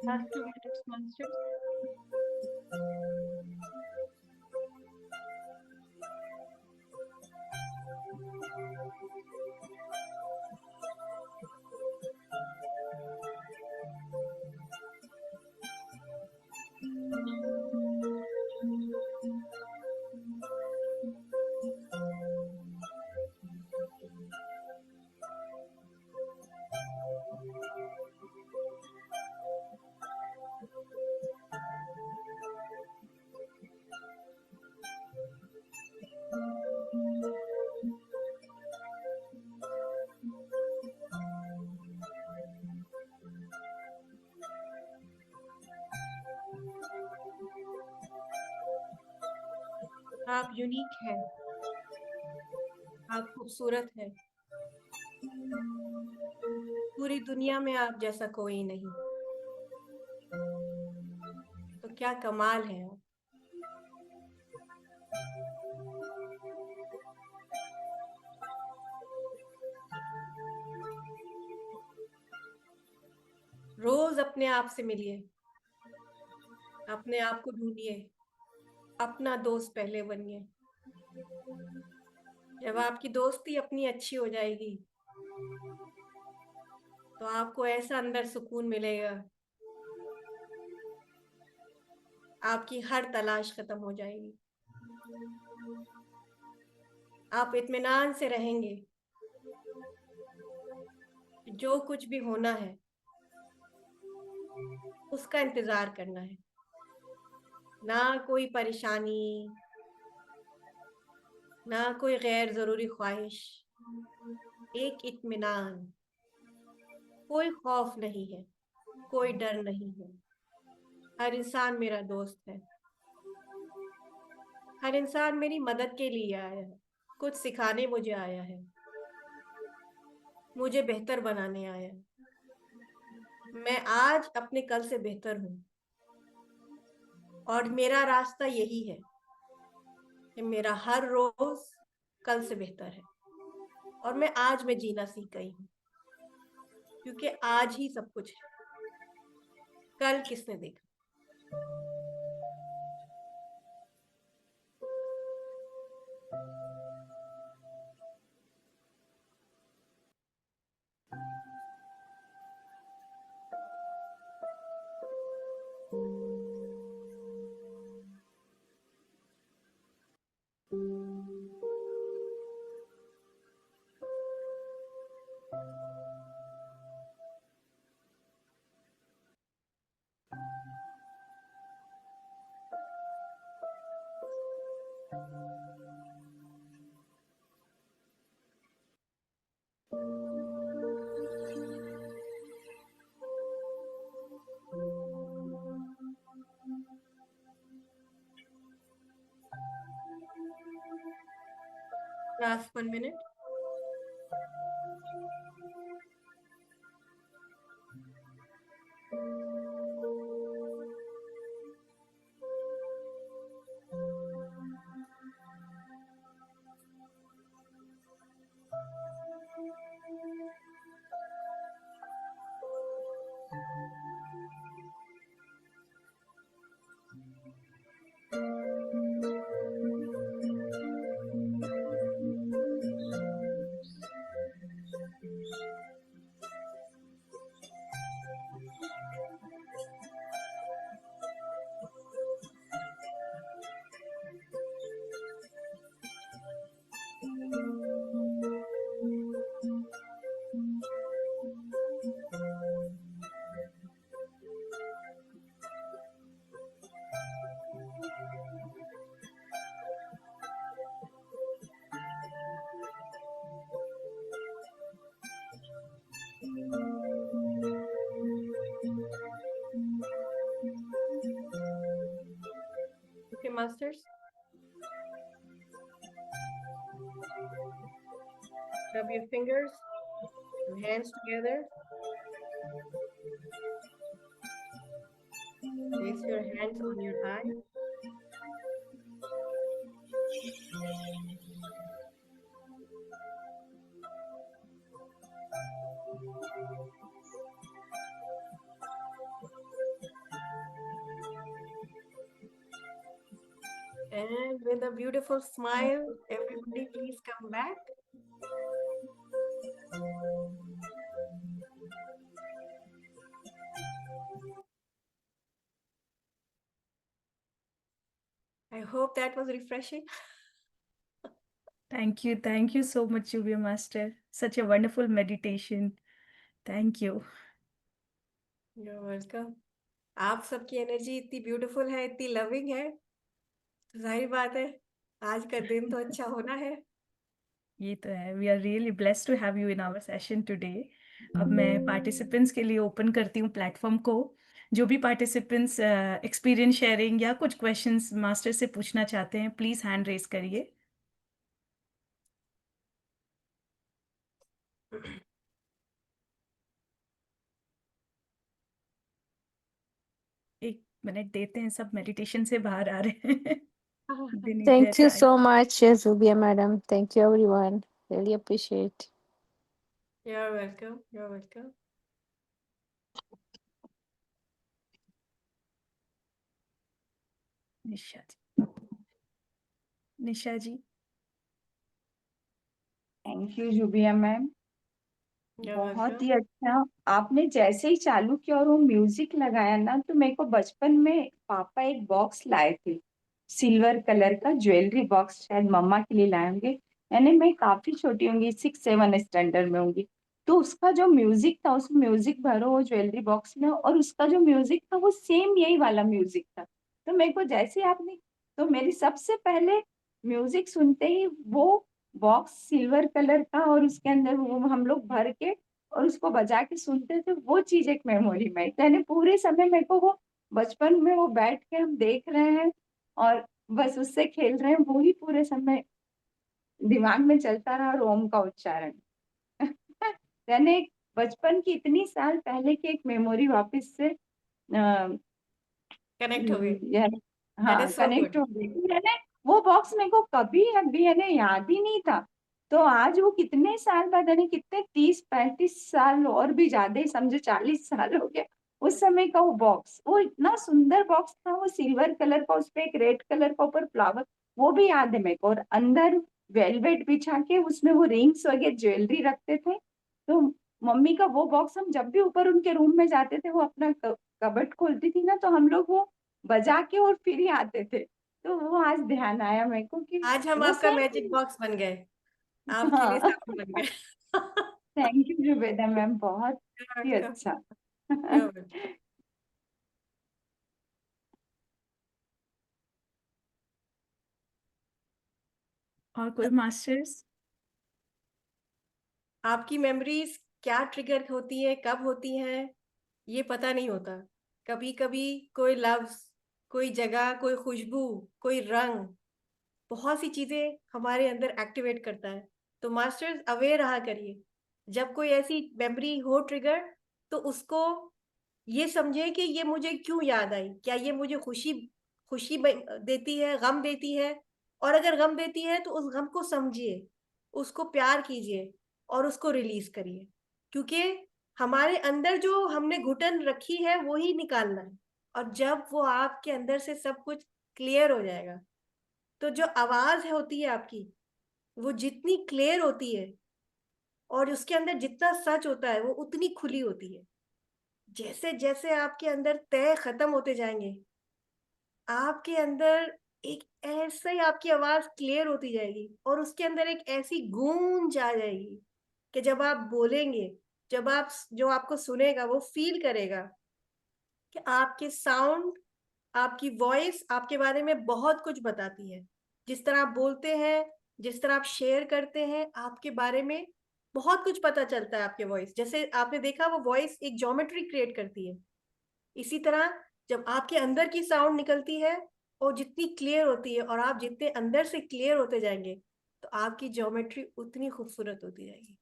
Last 2 minutes, monsters. आप unique हैं, आप खूबसूरत हैं, पूरी दुनिया में आप जैसा कोई नहीं। तो क्या कमाल है आप। रोज अपने आप से मिलिए, अपने आप को ढूंढिए, अपना दोस्त पहले बनिए। जब आपकी दोस्ती अपनी अच्छी हो जाएगी तो आपको ऐसा अंदर सुकून मिलेगा आपकी हर तलाश खत्म हो जाएगी। आप इत्मीनान से रहेंगे। जो कुछ भी होना है उसका इंतजार करना है, ना कोई परेशानी, ना कोई गैर जरूरी ख्वाहिश, एक इत्मीनान। कोई खौफ नहीं है, कोई डर नहीं है। हर इंसान मेरा दोस्त है। हर इंसान मेरी मदद के लिए आया है, कुछ सिखाने मुझे आया है, मुझे बेहतर बनाने आया है। मैं आज अपने कल से बेहतर हूँ और मेरा रास्ता यही है कि मेरा हर रोज कल से बेहतर है। और मैं आज में जीना सीख गई हूँ, क्योंकि आज ही सब कुछ है, कल किसने देखा। Last 1 minute. Okay, masters. Rub your fingers and hands together. Place your hands on your eye. And with a beautiful smile, everybody please come back. I hope that was refreshing. Thank you so much, Juvia Master. Such a wonderful meditation. Thank you. You're welcome. आप सबकी energy इतनी beautiful है, इतनी loving है, तो जाहिर बात है आज का दिन तो अच्छा होना है। ये तो है। We are really blessed to have you in our session today. अब मैं पार्टिसिपेंट्स के लिए ओपन करती हूँ प्लेटफॉर्म को। जो भी पार्टिसिपेंट्स एक्सपीरियंस शेयरिंग या कुछ क्वेश्चंस मास्टर से पूछना चाहते हैं, प्लीज हैंड रेज करिए। एक मिनट देते हैं, सब मेडिटेशन से बाहर आ रहे हैं। They need their Thank you time. so much, Zubia madam. Thank you, everyone. Really appreciate. You're welcome. You're welcome. Nisha ji. Nisha ji. Thank you Zubia ma'am. बहुत ही अच्छा। आपने जैसे ही चालू किया और वो म्यूजिक लगाया ना, तो मेरे को बचपन में पापा एक बॉक्स लाए थे, सिल्वर कलर का ज्वेलरी बॉक्स, शायद मम्मा के लिए लाए होंगे। यानी मैं काफी छोटी होंगी, 6-7 स्टैंडर्ड में होंगी। तो उसका जो म्यूजिक था, उसमें म्यूजिक भरो वो ज्वेलरी बॉक्स में, और उसका जो म्यूजिक था वो सेम यही वाला म्यूजिक था। तो मेरे को जैसे आपने, तो मेरी सबसे पहले म्यूजिक सुनते ही वो बॉक्स सिल्वर कलर का, और उसके अंदर वो हम लोग भर के और उसको बजा के सुनते थे, वो चीज एक मेमोरी में, यानी पूरे समय मेरे को वो बचपन में वो बैठ के हम देख रहे हैं और बस उससे खेल रहे हैं, वो ही पूरे समय दिमाग में चलता रहा, और ओम का उच्चारण। यानी एक बचपन की इतनी साल पहले की एक मेमोरी वापस से कनेक्ट हो गए। यानी दैट हाँ इज सो कनेक्ट गुड। हो गई। यानी वो बॉक्स मेरे को कभी अभी यानी याद ही नहीं था। तो आज वो कितने साल बाद, यानी कितने 30-35 साल और भी ज्यादा ही, समझो 40 साल हो गया, उस समय का वो बॉक्स, वो इतना सुंदर बॉक्स था, वो सिल्वर कलर का, उस पे एक रेड कलर का ऊपर फ्लावर, वो भी याद है मेरे को। और अंदर वेलवेट बिछा के उसमें वो रिंग्स वगैरह ज्वेलरी रखते थे। तो मम्मी का वो बॉक्स, हम जब भी ऊपर उनके रूम में जाते थे, वो अपना कबर्ड खोलती थी ना, तो हम लोग वो बजा के और फिर ही आते थे। तो वो आज ध्यान आया मेरे को कि आज हम वो आपका सेम। मैजिक बॉक्स बन गए, आपके लिए हाँ। सामने बन गए। थैंक यू जुबेदा मैम, बहुत ही अच्छा। और कोई मास्टर्स? आपकी मेमोरीज क्या ट्रिगर होती है, कब होती हैं, ये पता नहीं होता। कभी कभी कोई लफ्ज, कोई जगह, कोई खुशबू, कोई रंग, बहुत सी चीजें हमारे अंदर एक्टिवेट करता है। तो मास्टर्स अवेयर रहा करिए, जब कोई ऐसी मेमोरी हो ट्रिगर, तो उसको ये समझे कि ये मुझे क्यों याद आई, क्या ये मुझे खुशी खुशी देती है, गम देती है। और अगर गम देती है तो उस गम को समझिए, उसको प्यार कीजिए और उसको रिलीज करिए, क्योंकि हमारे अंदर जो हमने घुटन रखी है वो ही निकालना है। और जब वो आपके अंदर से सब कुछ क्लियर हो जाएगा, तो जो आवाज होती है आपकी, वो जितनी क्लियर होती है और उसके अंदर जितना सच होता है वो उतनी खुली होती है। जैसे जैसे आपके अंदर तय खत्म होते जाएंगे, आपके अंदर एक ऐसे ही आपकी आवाज क्लियर होती जाएगी और उसके अंदर एक ऐसी गूंज आ जाएगी कि जब आप बोलेंगे, जब आप, जो आपको सुनेगा वो फील करेगा कि आपके साउंड, आपकी वॉइस आपके बारे में बहुत कुछ बताती है। जिस तरह आप बोलते हैं, जिस तरह आप शेयर करते हैं, आपके बारे में बहुत कुछ पता चलता है। आपके वॉइस, जैसे आपने देखा, वो वॉइस एक ज्योमेट्री क्रिएट करती है। इसी तरह जब आपके अंदर की साउंड निकलती है और जितनी क्लियर होती है, और आप जितने अंदर से क्लियर होते जाएंगे, तो आपकी ज्योमेट्री उतनी खूबसूरत होती जाएगी।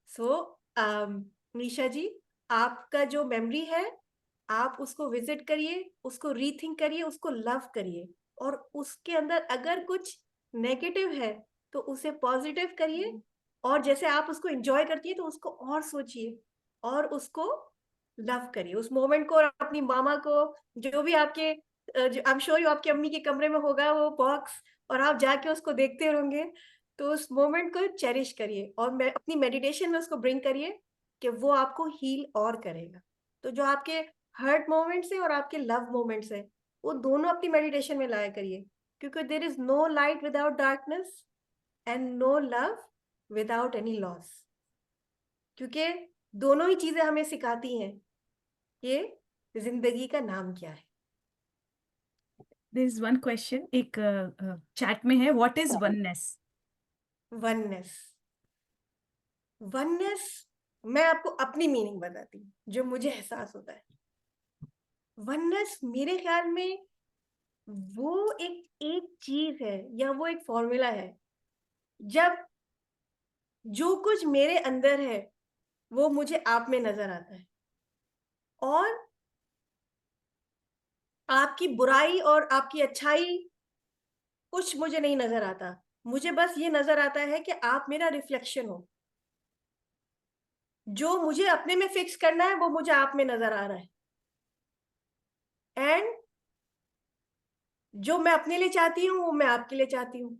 सो निशा जी, आपका जो मेमोरी है, आप उसको विजिट करिए, उसको रीथिंक करिए, उसको लव करिए, और उसके अंदर अगर कुछ नेगेटिव है तो उसे पॉजिटिव करिए। और जैसे आप उसको एंजॉय करती है तो उसको और सोचिए और उसको लव करिए, उस मोमेंट को। और अपनी मामा को, जो भी आपके, आई एम श्योर आपकी अम्मी के कमरे में होगा वो बॉक्स, और आप जाके उसको देखते रहोगे, तो उस मोमेंट को चेरिश करिए और मैं अपनी मेडिटेशन में उसको ब्रिंग करिए कि वो आपको हील और करेगा। तो जो आपके हर्ट मोमेंट्स है और आपके लव मोमेंट्स है, वो दोनों अपनी मेडिटेशन में लाया करिए, क्योंकि there is no light without darkness and no love without any loss. क्योंकि दोनों ही चीजें हमें सिखाती हैं ये जिंदगी का नाम क्या है। There is one question एक चैट में है, what is oneness? Oneness, oneness, मैं आपको अपनी मीनिंग बताती हूँ जो मुझे एहसास होता है। वननेस मेरे ख्याल में वो एक एक चीज है, या वो एक फॉर्मूला है, जब जो कुछ मेरे अंदर है वो मुझे आप में नजर आता है, और आपकी बुराई और आपकी अच्छाई कुछ मुझे नहीं नजर आता। मुझे बस ये नजर आता है कि आप मेरा रिफ्लेक्शन हो। जो मुझे अपने में फिक्स करना है वो मुझे आप में नजर आ रहा है, एंड जो मैं अपने लिए चाहती हूँ वो मैं आपके लिए चाहती हूँ।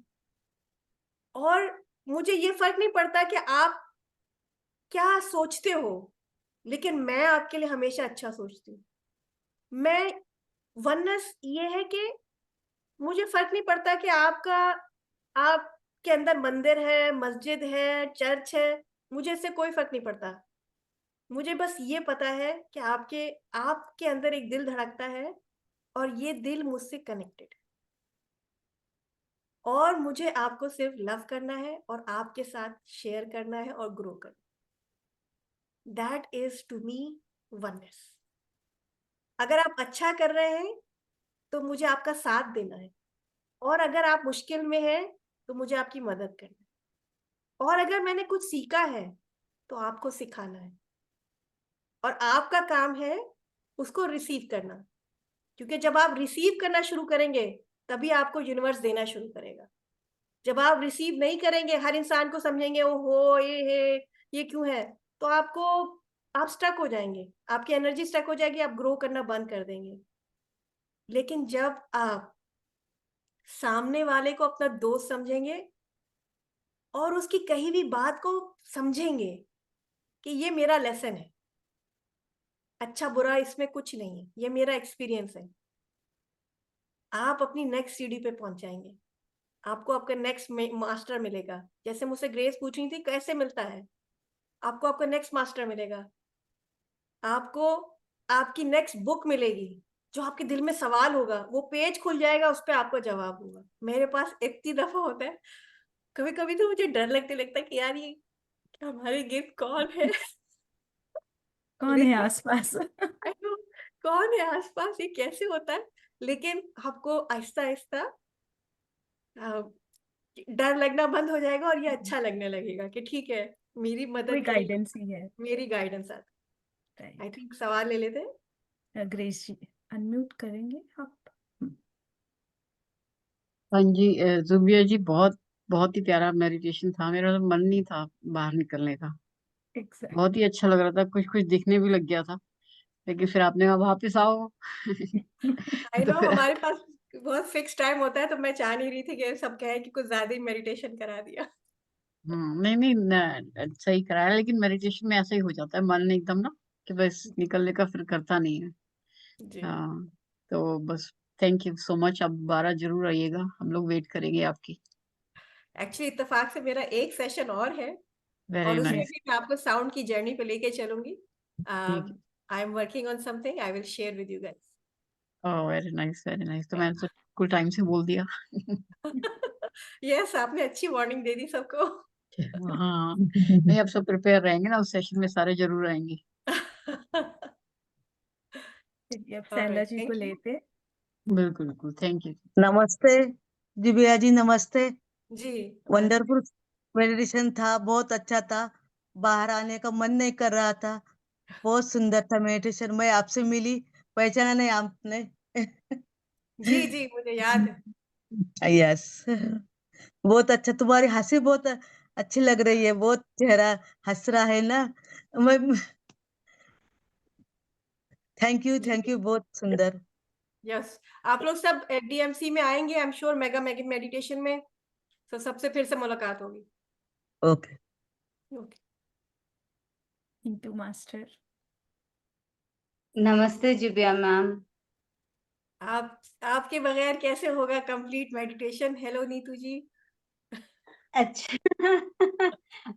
और मुझे ये फर्क नहीं पड़ता कि आप क्या सोचते हो, लेकिन मैं आपके लिए हमेशा अच्छा सोचती हूँ। मैं वननेस ये है कि मुझे फर्क नहीं पड़ता कि आपके अंदर मंदिर है, मस्जिद है, चर्च है, मुझे इससे कोई फर्क नहीं पड़ता। मुझे बस ये पता है कि आपके अंदर एक दिल धड़कता है और ये दिल मुझसे कनेक्टेड, और मुझे आपको सिर्फ लव करना है और आपके साथ शेयर करना है और ग्रो करना। That is to me oneness. अगर आप अच्छा कर रहे हैं तो मुझे आपका साथ देना है, और अगर आप मुश्किल में हैं तो मुझे आपकी मदद करना है, और अगर मैंने कुछ सीखा है तो आपको सिखाना है, और आपका काम है उसको रिसीव करना, क्योंकि जब आप रिसीव करना शुरू करेंगे तभी आपको यूनिवर्स देना शुरू करेगा। जब आप रिसीव नहीं करेंगे, हर इंसान को समझेंगे ओ हो ये है, ये क्यों है, तो आप स्टक हो जाएंगे, आपकी एनर्जी स्टक हो जाएगी, आप ग्रो करना बंद कर देंगे। लेकिन जब आप सामने वाले को अपना दोस्त समझेंगे और उसकी कही भी बात को समझेंगे कि ये मेरा लेसन है, अच्छा बुरा इसमें कुछ नहीं है, ये मेरा एक्सपीरियंस है, आप अपनी नेक्स्ट सीढ़ी पे पहुंच जाएंगे। आपको आपका नेक्स्ट मास्टर मिलेगा। जैसे मुझसे ग्रेस पूछ रही थी कैसे मिलता है, आपको आपका नेक्स्ट मास्टर मिलेगा, आपको आपकी नेक्स्ट बुक मिलेगी, जो आपके दिल में सवाल होगा वो पेज खुल जाएगा, उस पर आपको जवाब होगा। मेरे पास इतनी दफा होता है, कभी कभी तो मुझे डर लगता है कि यार ये हमारे गिफ्ट कौन है। कौन है लेकिन आसपास? I know, कौन है आसपास, ये कैसे होता है, लेकिन आपको आहिस्ता आहिस्ता डर लगना बंद हो जाएगा और ये अच्छा लगने लगेगा कि ठीक है, मेरी कोई मदद के लिए गाइडेंस ही है। मेरी गाइडेंस आती। आई थिंक सवाल ले लेते हैं। ग्रेस जी अनम्यूट करेंगे आप? हाँ जी, जुबिया जी, बहुत बहुत ही प्यारा मेडिटेशन था। मेरा तो मन नहीं था बाहर निकलने का। एग्जैक्ट। बहुत ही अच्छा लग रहा था, कुछ कुछ दिखने भी लग गया था, लेकिन फिर आपने कहा वापस आओ। आई तो नो फिर हमारे पास बहुत फिक्स टाइम होता है, तो मैं चाह नहीं रही थी कि सब कहें कि कुछ ज्यादा ही मेडिटेशन करा दिया। नहीं नहीं सही कराया, लेकिन मेडिटेशन में ऐसा ही हो जाता है, मन एकदम ना कि बस निकलने का फिर करता नहीं है। जी। हाँ, तो बस थैंक यू सो मच। अब 12 जरूर आइएगा, हम लोग वेट करेंगे आपकी। एक्चुअली इत्तेफाक से मेरा एक सेशन और है, वेरी और उसमें नाइस। भी मैं आपको साउंड की जर्नी पे लेके चलूंगी। ठीक I am working on something, I will share with you guys. है। Oh very nice, very nice. तो मैंने तो कुल टाइम से बोल दिया। यस, आपने अच्छी वार्निंग दे दी सबको। हाँ, नहीं अब सब प्रिपेयर रहेंगे ना, उस सेशन में सारे जरूर आएंगे। चलिए अब सैला ऑलराइट, जी को थैंक यू। लेते। बिल्कुल बिल्कुल, थैंक यू। नमस्ते दिव्या जी, नमस्ते। जी नमस्ते। वंडरफुल मेडिटेशन था, बहुत अच्छा था। बाहर आने का मन नहीं कर रहा था। बहुत सुंदर था मेडिटेशन। मैं आपसे मिली, पहचाना नहीं आपने। जी जी मुझे याद है। यस, बहुत अच्छा। तुम्हारी हंसी बहुत अच्छी लग रही है, बहुत चेहरा हंस रहा है ना। मैं थैंक जी यू, बहुत सुंदर। यस, आप लोग सब डीएमसी में आएंगे I am sure, mega meditation में, तो सबसे फिर से मुलाकात होगी। ओके। ओके। नीतू मास्टर। नमस्ते दिव्या मैम। आपके बगैर कैसे होगा कंप्लीट मेडिटेशन। हेलो नीतू जी। अच्छा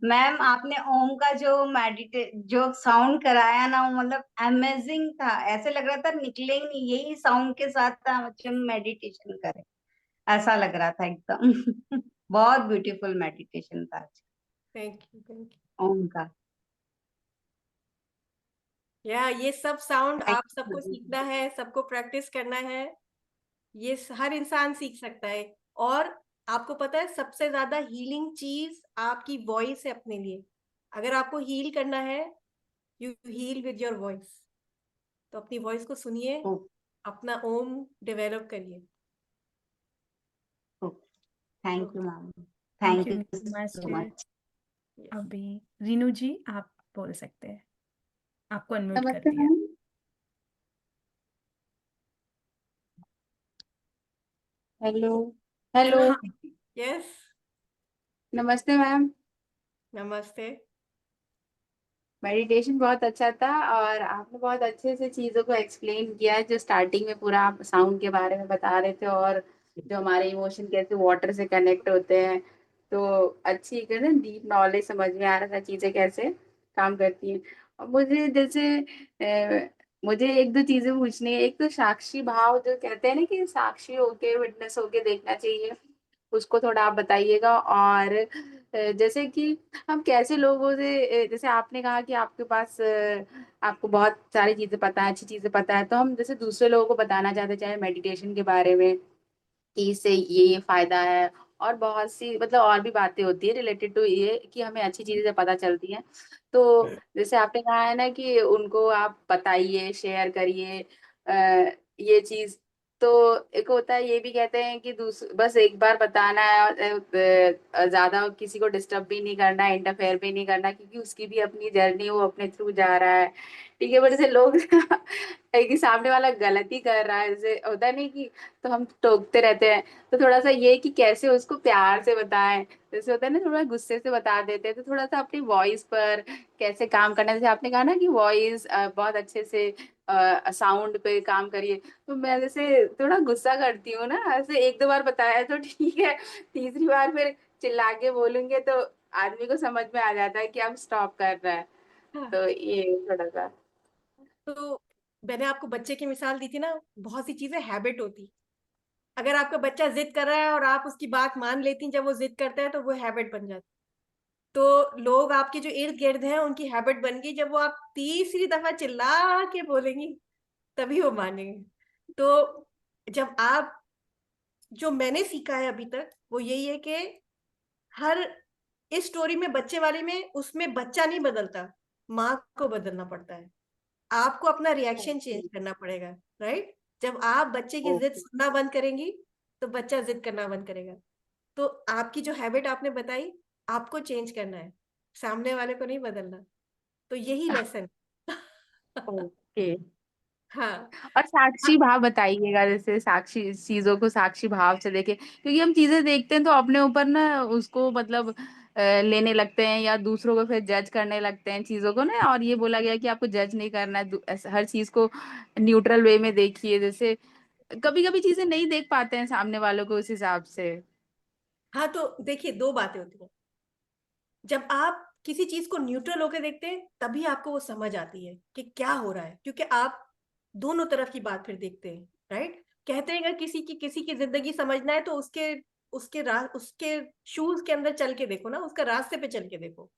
मैम, आपने ओम का जो साउंड कराया ना, वो मतलब अमेजिंग था। ऐसे लग रहा था निकले ही नहीं, यही साउंड के साथ हम मेडिटेशन करें, ऐसा लग रहा था एकदम। बहुत ब्यूटीफुल मेडिटेशन था आज थैंक यू। ओम का। ये सब साउंड थैंक आप सबको यू। सीखना है, सबको प्रैक्टिस करना है। ये हर इंसान सीख सकता है। और आपको पता है सबसे ज्यादा हीलिंग चीज आपकी वॉइस है अपने लिए। अगर आपको हील करना है, you heal with your voice. तो अपनी वॉइस को सुनिए, अपना ओम डेवलप करिए। Thank you ma'am, thank thank you you Neetu so master. Much. अभी रीनू जी आप बोल सकते हैं, आपको अनम्यूट कर नमस्ते दिया। मैम। हेलो। हेलो। हाँ। यस। नमस्ते मैम। नमस्ते। मेडिटेशन बहुत अच्छा था और आपने बहुत अच्छे से चीज़ों को एक्सप्लेन किया है। जो स्टार्टिंग में पूरा आप साउंड के बारे में बता रहे थे और जो हमारे इमोशन कैसे वाटर से कनेक्ट होते हैं, तो अच्छी कहते हैं डीप नॉलेज समझ में आ रहा था चीज़ें कैसे काम करती हैं। और मुझे जैसे मुझे एक दो चीज़ें पूछनी है। एक तो साक्षी भाव जो कहते हैं ना कि साक्षी होके विटनेस होके देखना चाहिए, उसको थोड़ा आप बताइएगा। और जैसे कि हम कैसे लोगों से जैसे आपने कहा कि आपके पास आपको बहुत सारी चीजें पता है, अच्छी चीजें पता है, तो हम जैसे दूसरे लोगों को बताना चाहते हैं चाहे मेडिटेशन के बारे में कि इससे ये फायदा है, और बहुत सी मतलब और भी बातें होती है रिलेटेड टू ये कि हमें अच्छी चीजें पता चलती हैं। तो जैसे आपने कहा है ना कि उनको आप बताइए, शेयर करिए ये चीज। तो एक होता है ये भी कहते हैं कि बस एक बार बताना है और ज्यादा किसी को डिस्टर्ब भी नहीं करना, इंटरफेयर भी नहीं करना, क्योंकि उसकी भी अपनी जर्नी, वो अपने थ्रू जा रहा है। ठीक है, बट जैसे लोग कि सामने वाला गलती कर रहा है, जैसे होता नहीं कि, तो हम टोकते रहते हैं। तो थोड़ा सा ये कि कैसे उसको प्यार से बताएं। जैसे होता है ना थोड़ा गुस्से से बता देते हैं, तो थोड़ा सा अपनी वॉइस पर कैसे काम करना है। जैसे आपने कहा ना कि वॉइस बहुत अच्छे से साउंड पे काम करिए, तो मैं जैसे थोड़ा गुस्सा करती हूँ ना, ऐसे एक दो बार बताया तो ठीक है, तीसरी बार फिर चिल्ला के बोलूंगे तो आदमी को समझ में आ जाता है कि अब स्टॉप कर रहा है। हाँ, तो ये थोड़ा सा। तो मैंने आपको बच्चे की मिसाल दी थी ना, बहुत सी चीजें हैबिट होती। अगर आपका बच्चा जिद कर रहा है और आप उसकी बात मान लेती, जब वो जिद करता है तो वो हैबिट बन जाती। तो लोग आपके जो इर्द गिर्द हैं उनकी हैबिट बन गई, जब वो आप तीसरी दफा चिल्ला के बोलेंगी तभी वो मानेंगे। तो जब आप, जो मैंने सीखा है अभी तक वो यही है कि हर, इस स्टोरी में बच्चे वाले में, उसमें बच्चा नहीं बदलता, माँ को बदलना पड़ता है। आपको अपना रिएक्शन चेंज ओके। करना पड़ेगा। राइट, जब आप बच्चे की जिद ओके। सुनना बंद करेंगी तो बच्चा जिद करना बंद करेगा। तो आपकी जो हैबिट आपने बताई, आपको चेंज करना है, सामने वाले को नहीं बदलना। तो यही लेसन। ओके। हाँ, और साक्षी भाव बताइएगा, जैसे साक्षी चीजों को साक्षी भाव से देखे, क्योंकि हम चीजें देखते हैं तो अपने ऊपर ना उसको मतलब लेने लगते हैं, या दूसरों को फिर जज करने लगते हैं चीजों को ना। और ये बोला गया कि आपको जज नहीं करना है, हर चीज को न्यूट्रल वे में देखिए। जैसे कभी कभी चीजें नहीं देख पाते हैं सामने वालों को उस हिसाब से। हाँ, तो देखिए दो बातें होती हैं। जब आप किसी चीज को न्यूट्रल होकर देखते हैं तभी आपको वो समझ आती है कि क्या हो रहा है, क्योंकि आप दोनों तरफ की बात फिर देखते हैं। राइट, कहते हैं अगर किसी की जिंदगी समझना है तो उसके शूज के अंदर चल के देखो ना, उसका रास्ते पे चल के देखो,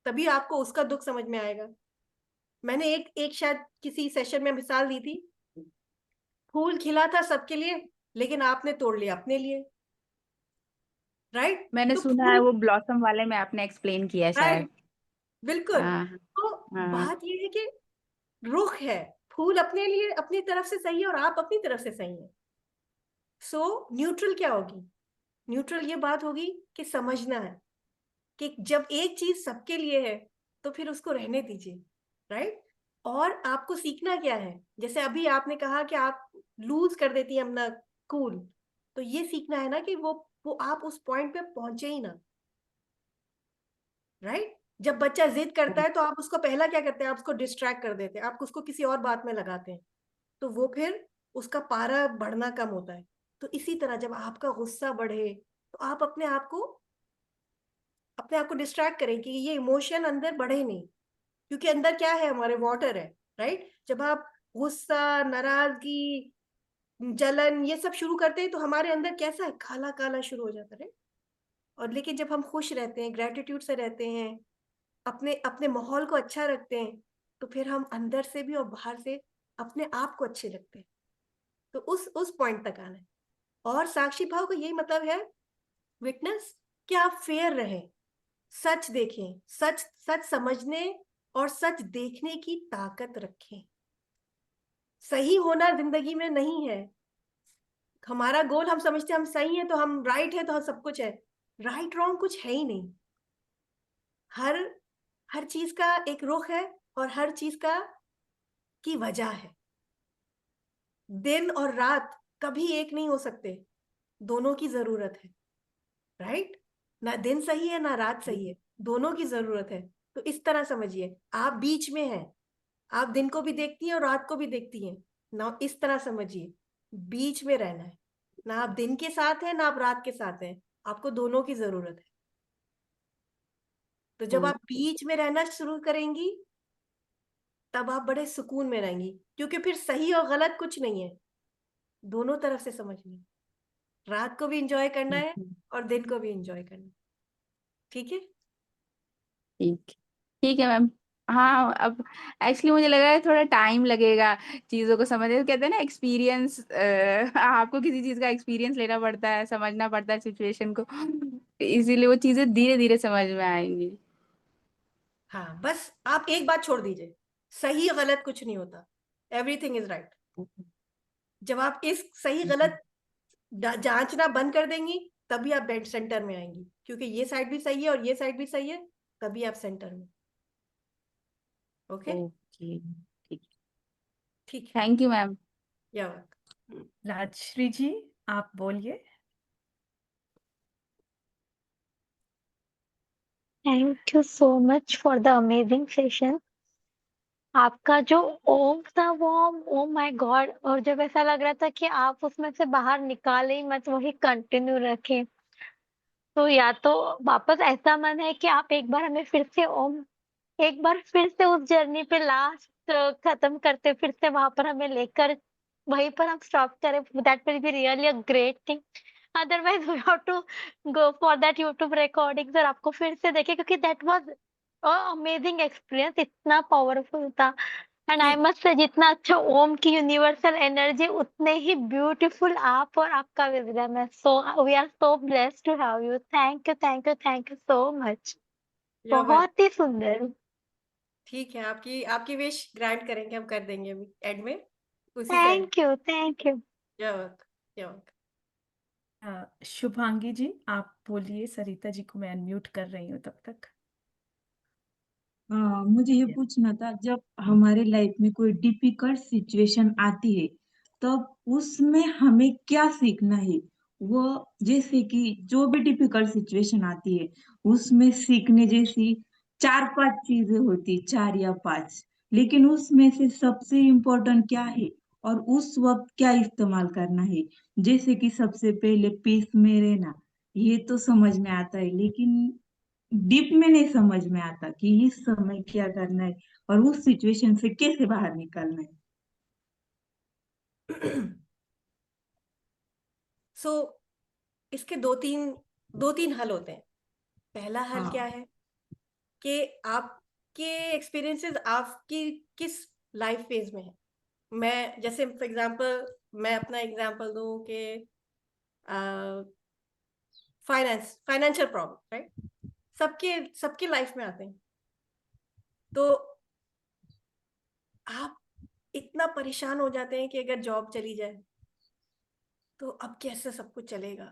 तभी आपको उसका दुख समझ में आएगा। मैंने एक एक शायद किसी सेशन में मिसाल दी थी, फूल खिला था सबके लिए लेकिन आपने तोड़ लिया अपने लिए। राइट, मैंने तो सुना है फूल, वो ब्लॉसम वाले में आपने एक्सप्लेन किया है शायद। राइट, बिल्कुल। हाँ। तो हाँ। बात ये है कि रुख है, फूल अपने लिए अपनी तरफ से सही है और आप अपनी तरफ से सही है। सो न्यूट्रल क्या होगी? न्यूट्रल ये बात होगी कि समझना है कि जब एक चीज सबके लिए है तो फिर उसको रहने दीजिए। राइट, और आपको सीखना क्या है? जैसे अभी आपने कहा कि आप लूज कर देती हैं अपना कूल, तो ये सीखना है ना कि वो आप उस पॉइंट पे पहुंचे ही ना। राइट, जब बच्चा जिद करता है तो आप उसको पहला क्या करते हैं? आप उसको डिस्ट्रैक्ट कर देते हैं, आप उसको किसी और बात में लगाते हैं, तो वो फिर उसका पारा बढ़ना कम होता है। तो इसी तरह जब आपका गुस्सा बढ़े तो आप अपने आप को डिस्ट्रैक्ट करें कि ये इमोशन अंदर बढ़े नहीं, क्योंकि अंदर क्या है? हमारे वाटर है। राइट, जब आप गुस्सा, नाराजगी, जलन ये सब शुरू करते हैं तो हमारे अंदर कैसा है? काला काला शुरू हो जाता है। और लेकिन जब हम खुश रहते हैं, ग्रेटिट्यूड से रहते हैं, अपने अपने माहौल को अच्छा रखते हैं, तो फिर हम अंदर से भी और बाहर से अपने आप को अच्छे लगते हैं। तो उस पॉइंट तक आना है। और साक्षी भाव का यही मतलब है, विटनेस, कि आप फेयर रहें, सच देखें, सच सच समझने और सच देखने की ताकत रखें। सही होना जिंदगी में नहीं है। हमारा गोल, हम समझते हैं हम सही हैं तो हम राइट है तो हम सब कुछ है। राइट रॉन्ग कुछ है ही नहीं। हर हर चीज का एक रुख है और हर चीज का की वजह है। दिन और रात कभी एक नहीं हो सकते, दोनों की जरूरत है। राइट, ना दिन सही है ना रात सही है, दोनों की जरूरत है। तो इस तरह समझिए, आप बीच में हैं, आप दिन को भी देखती हैं और रात को भी देखती हैं ना, इस तरह समझिए, बीच में रहना है, ना आप दिन के साथ हैं ना आप रात के साथ हैं, आपको दोनों की जरूरत है। तो जब आप बीच में रहना शुरू करेंगी तब आप बड़े सुकून में रहेंगी, क्योंकि फिर सही और गलत कुछ नहीं है, दोनों तरफ से समझनी है, रात को भी एंजॉय करना है और दिन को भी एंजॉय करना है। ठीक है? ठीक ठीक है मैम। हाँ, अब एक्चुअली मुझे लग रहा है थोड़ा टाइम लगेगा चीज़ों को समझने, कहते हैं ना एक्सपीरियंस, आपको किसी चीज़ का एक्सपीरियंस लेना पड़ता है, समझना पड़ता है सिचुएशन को, इसीलिए वो चीज़ें धीरे धीरे समझ में आएंगी। हाँ, बस आप एक बात छोड़ दीजिए, सही गलत कुछ नहीं होता, एवरीथिंग इज राइट। जब आप इस सही गलत जांचना बंद कर देंगी तभी आप डेड सेंटर में आएंगी, क्योंकि ये साइड भी सही है और ये साइड भी सही है, तभी आप सेंटर में। ओके, ओके, ठीक। ठीक है, थैंक यू मैम। या राजश्री जी आप बोलिए। Thank you so much for the amazing session. आपका जो ओम था वो, ओ माय गॉड, और जब ऐसा लग रहा था कि आप उसमें से बाहर निकाले ही मत, वही कंटिन्यू रखें। तो या तो वापस ऐसा मन है कि आप एक बार हमें फिर से ओम, एक बार फिर से उस जर्नी पे लास्ट खत्म करते, फिर से वहां पर हमें लेकर वहीं पर हम स्टॉप करें, that will be really a great thing. Otherwise we have to go for that YouTube recordings और आपको फिर से देखें, क्योंकि दैट वाज अमेजिंग एक्सपीरियंस, इतना पावरफुल था। एंड आई मस्ट से, जितना अच्छा ओम की यूनिवर्सल एनर्जी, उतने ही ब्यूटीफुल आप और आपका विजडम है। So we are so blessed to have you. Thank you, thank you, thank you so much. बहुत ही सुंदर। ठीक है, आपकी आपकी विश ग्रांट करेंगे, हम कर देंगे अभी एड में, उसी का ad. Thank you, thank you. Shubhangi ji आप बोलिए, सरिता जी को मैं अनम्यूट कर रही हूँ तब तक। हाँ, मुझे ये पूछना था, जब हमारे लाइफ में कोई डिफिकल्ट सिचुएशन आती है तब उसमें हमें क्या सीखना है? वो जैसे कि जो भी डिफिकल्ट सिचुएशन आती है उसमें सीखने जैसी 4-5 चीजें होती, 4 या 5, लेकिन उसमें से सबसे इम्पोर्टेंट क्या है और उस वक्त क्या इस्तेमाल करना है? जैसे कि सबसे पहले पीस में रहना, ये तो समझ में आता है, लेकिन डीप में नहीं समझ में आता कि इस समय क्या करना है और उस सिचुएशन से कैसे बाहर निकलना है। सो इसके दो तीन हल होते हैं। पहला हल क्या है कि आपके एक्सपीरियंसेस आपकी किस लाइफ फेज में है। मैं जैसे फॉर एग्जांपल, मैं अपना एग्जांपल दूं कि फाइनेंशियल प्रॉब्लम, राइट, सबके लाइफ में आते हैं। तो आप इतना परेशान हो जाते हैं कि अगर जॉब चली जाए तो अब कैसे सब कुछ चलेगा,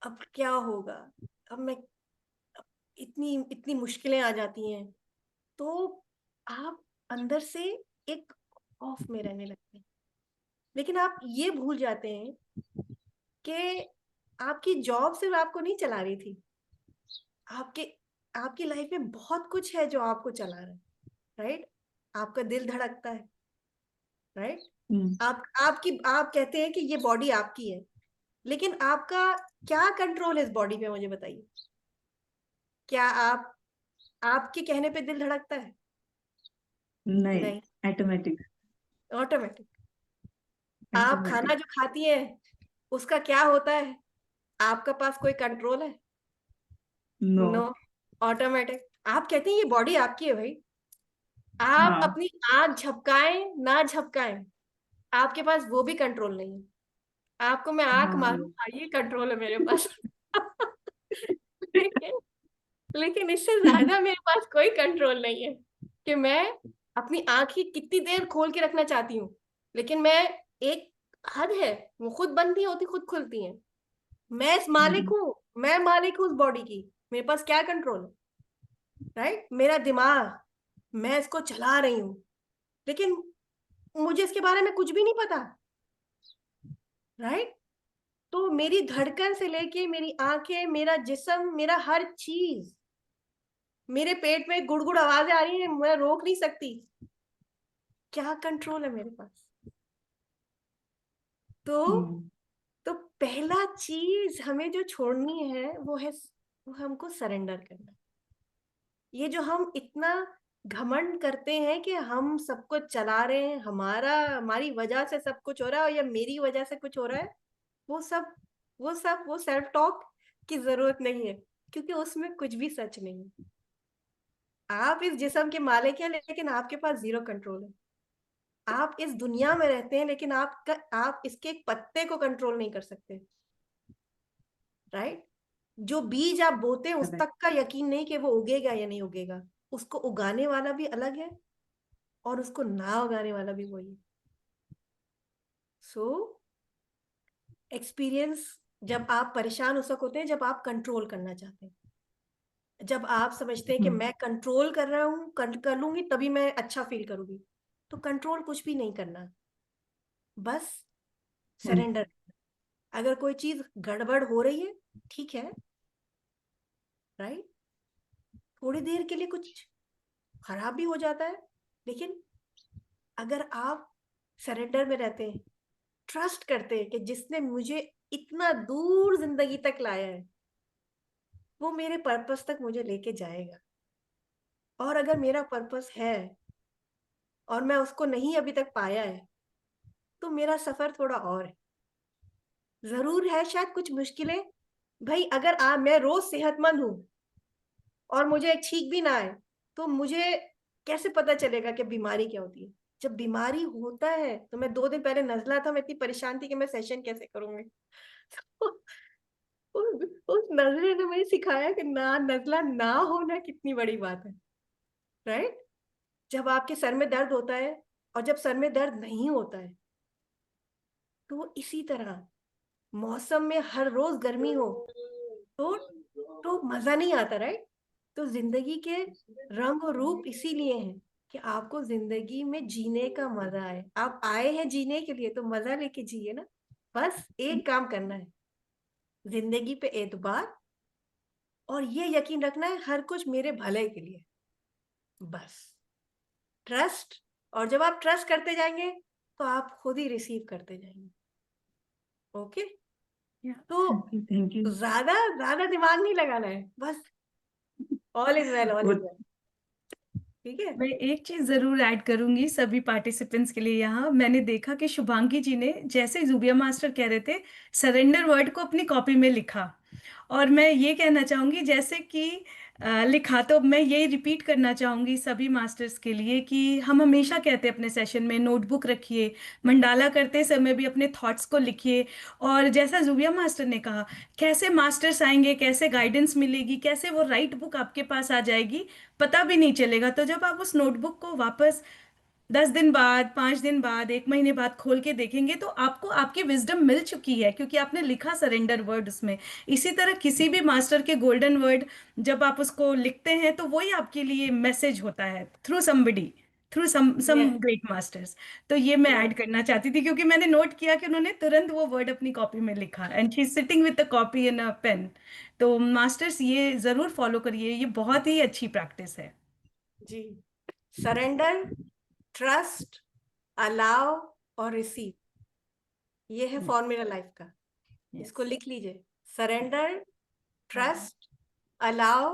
अब क्या होगा, अब मैं, इतनी इतनी मुश्किलें आ जाती हैं। तो आप अंदर से एक ऑफ में रहने लगते हैं, लेकिन आप ये भूल जाते हैं कि आपकी जॉब सिर्फ आपको नहीं चला रही थी, आपके आपकी लाइफ में बहुत कुछ है जो आपको चला रहा है, राइट। आपका दिल धड़कता है, राइट। आप कहते हैं कि ये बॉडी आपकी है, लेकिन आपका क्या कंट्रोल है इस बॉडी पे, मुझे बताइए। क्या आपके कहने पे दिल धड़कता है? नहीं, ऑटोमेटिक। ऑटोमेटिक। आप खाना जो खाती हैं उसका क्या होता है, आपका पास कोई कंट्रोल है? No, automatic. आप कहते हैं ये बॉडी आपकी है भाई, आप अपनी आंख झपकाएं ना झपकाएं, आपके पास वो भी कंट्रोल नहीं है। आपको मैं आंख मारूं, ये कंट्रोल है मेरे पास। लेकिन इससे ज्यादा मेरे पास कोई कंट्रोल नहीं है कि मैं अपनी आंख ही कितनी देर खोल के रखना चाहती हूँ, लेकिन मैं, एक हद है, वो खुद बंद नहीं होती, खुद खुलती हैं। मैं इस मालिक हूँ, मैं मालिक हूँ उस बॉडी की, मेरे पास क्या कंट्रोल है, राइट। मेरा दिमाग, मैं इसको चला रही हूँ, लेकिन मुझे इसके बारे में कुछ भी नहीं पता, राइट। तो मेरी धड़कन से लेके मेरी आंखें, मेरा जिस्म, मेरा हर चीज मेरे पेट में गुड़गुड़ आवाजें आ रही है, मैं रोक नहीं सकती। क्या कंट्रोल है मेरे पास? तो हम्म, तो पहला चीज हमें जो छोड़नी है वो हमको सरेंडर करना। ये जो हम इतना घमंड करते हैं कि हम सब कुछ चला रहे हैं, हमारी वजह से सब कुछ हो रहा है, या मेरी वजह से कुछ हो रहा है, वो सेल्फ टॉक की जरूरत नहीं है, क्योंकि उसमें कुछ भी सच नहीं है। आप इस जिस्म के मालिक हैं, लेकिन आपके पास जीरो कंट्रोल है। आप इस दुनिया में रहते हैं, लेकिन आप इसके एक पत्ते को कंट्रोल नहीं कर सकते। राइट? जो बीज आप बोते हैं उस correct. तक का यकीन नहीं कि वो उगेगा या नहीं उगेगा। उसको उगाने वाला भी अलग है, और उसको ना उगाने वाला भी वही है। सो एक्सपीरियंस, जब आप परेशान उस वक्त होते हैं जब आप कंट्रोल करना चाहते हैं, जब आप समझते हैं कि मैं कंट्रोल कर रहा हूँ, कर लूंगी तभी मैं अच्छा फील करूंगी, तो कंट्रोल कुछ भी नहीं करना, बस सरेंडर। अगर कोई चीज गड़बड़ हो रही है, ठीक है, राइट, थोड़ी देर के लिए कुछ खराब भी हो जाता है, लेकिन अगर आप सरेंडर में रहते हैं, ट्रस्ट करते हैं कि जिसने मुझे इतना दूर जिंदगी तक लाया है वो मेरे पर्पस तक मुझे लेके जाएगा, और अगर मेरा पर्पस है और मैं उसको नहीं अभी तक पाया है, तो मेरा सफर थोड़ा और है। जरूर है शायद कुछ मुश्किलें। भाई अगर मैं रोज सेहतमंद हूं और मुझे छींक भी ना आए, तो मुझे कैसे पता चलेगा कि बीमारी क्या होती है? जब बीमारी होता है तो मैं 2 दिन पहले नजला था, मैं इतनी परेशान थी कि मैं सेशन कैसे करूंगी। उस नजले ने मुझे सिखाया कि ना, नजला ना होना कितनी बड़ी बात है। राइट? जब आपके सर में दर्द होता है और जब सर में दर्द नहीं होता है, तो इसी तरह मौसम में हर रोज गर्मी हो तो मजा नहीं आता। राइट? तो जिंदगी के रंग और रूप इसीलिए हैं कि आपको जिंदगी में जीने का मजा आए। आप आए हैं जीने के लिए, तो मजा लेके जिए ना। बस एक काम करना है, जिंदगी पे एतबार, और ये यकीन रखना है हर कुछ मेरे भले के लिए। बस ट्रस्ट। और जब आप ट्रस्ट करते जाएंगे तो आप खुद ही रिसीव करते जाएंगे। ओके? तो थैंक यू। ज्यादा ज्यादा दिमाग नहीं लगाना है, बस all is well, all is well. ठीक है? मैं एक चीज जरूर ऐड करूंगी सभी पार्टिसिपेंट्स के लिए। यहाँ मैंने देखा कि शुभांगी जी ने, जैसे जुबिया मास्टर कह रहे थे, सरेंडर वर्ड को अपनी कॉपी में लिखा। और मैं ये कहना चाहूंगी, जैसे कि लिखा, तो मैं यही रिपीट करना चाहूंगी सभी मास्टर्स के लिए कि हम हमेशा कहते हैं अपने सेशन में नोटबुक रखिए, मंडाला करते समय भी अपने थॉट्स को लिखिए। और जैसा जुबिया मास्टर ने कहा, कैसे मास्टर्स आएंगे, कैसे गाइडेंस मिलेगी, कैसे वो राइट बुक आपके पास आ जाएगी, पता भी नहीं चलेगा। तो जब आप उस नोटबुक को वापस 10 दिन बाद, 5 दिन बाद, 1 महीने बाद खोल के देखेंगे, तो आपको आपकी विजडम मिल चुकी है, क्योंकि आपने लिखा सरेंडर वर्ड उसमें। इसी तरह किसी भी मास्टर के गोल्डन वर्ड जब आप उसको लिखते हैं, तो वही आपके लिए मैसेज होता है through somebody, through some yes, great masters. तो ये मैं यस। ऐड करना चाहती थी, क्योंकि मैंने नोट किया कि उन्होंने तुरंत वो वर्ड अपनी कॉपी में लिखा, and she is sitting with the copy and a pen. तो मास्टर्स ये जरूर फॉलो करिए, ये बहुत ही अच्छी प्रैक्टिस है। जी, सरेंडर, ट्रस्ट, अलाउ और रिसीव, ये है फॉर्मूला लाइफ का। इसको लिख लीजिए, सरेंडर, ट्रस्ट, अलाउ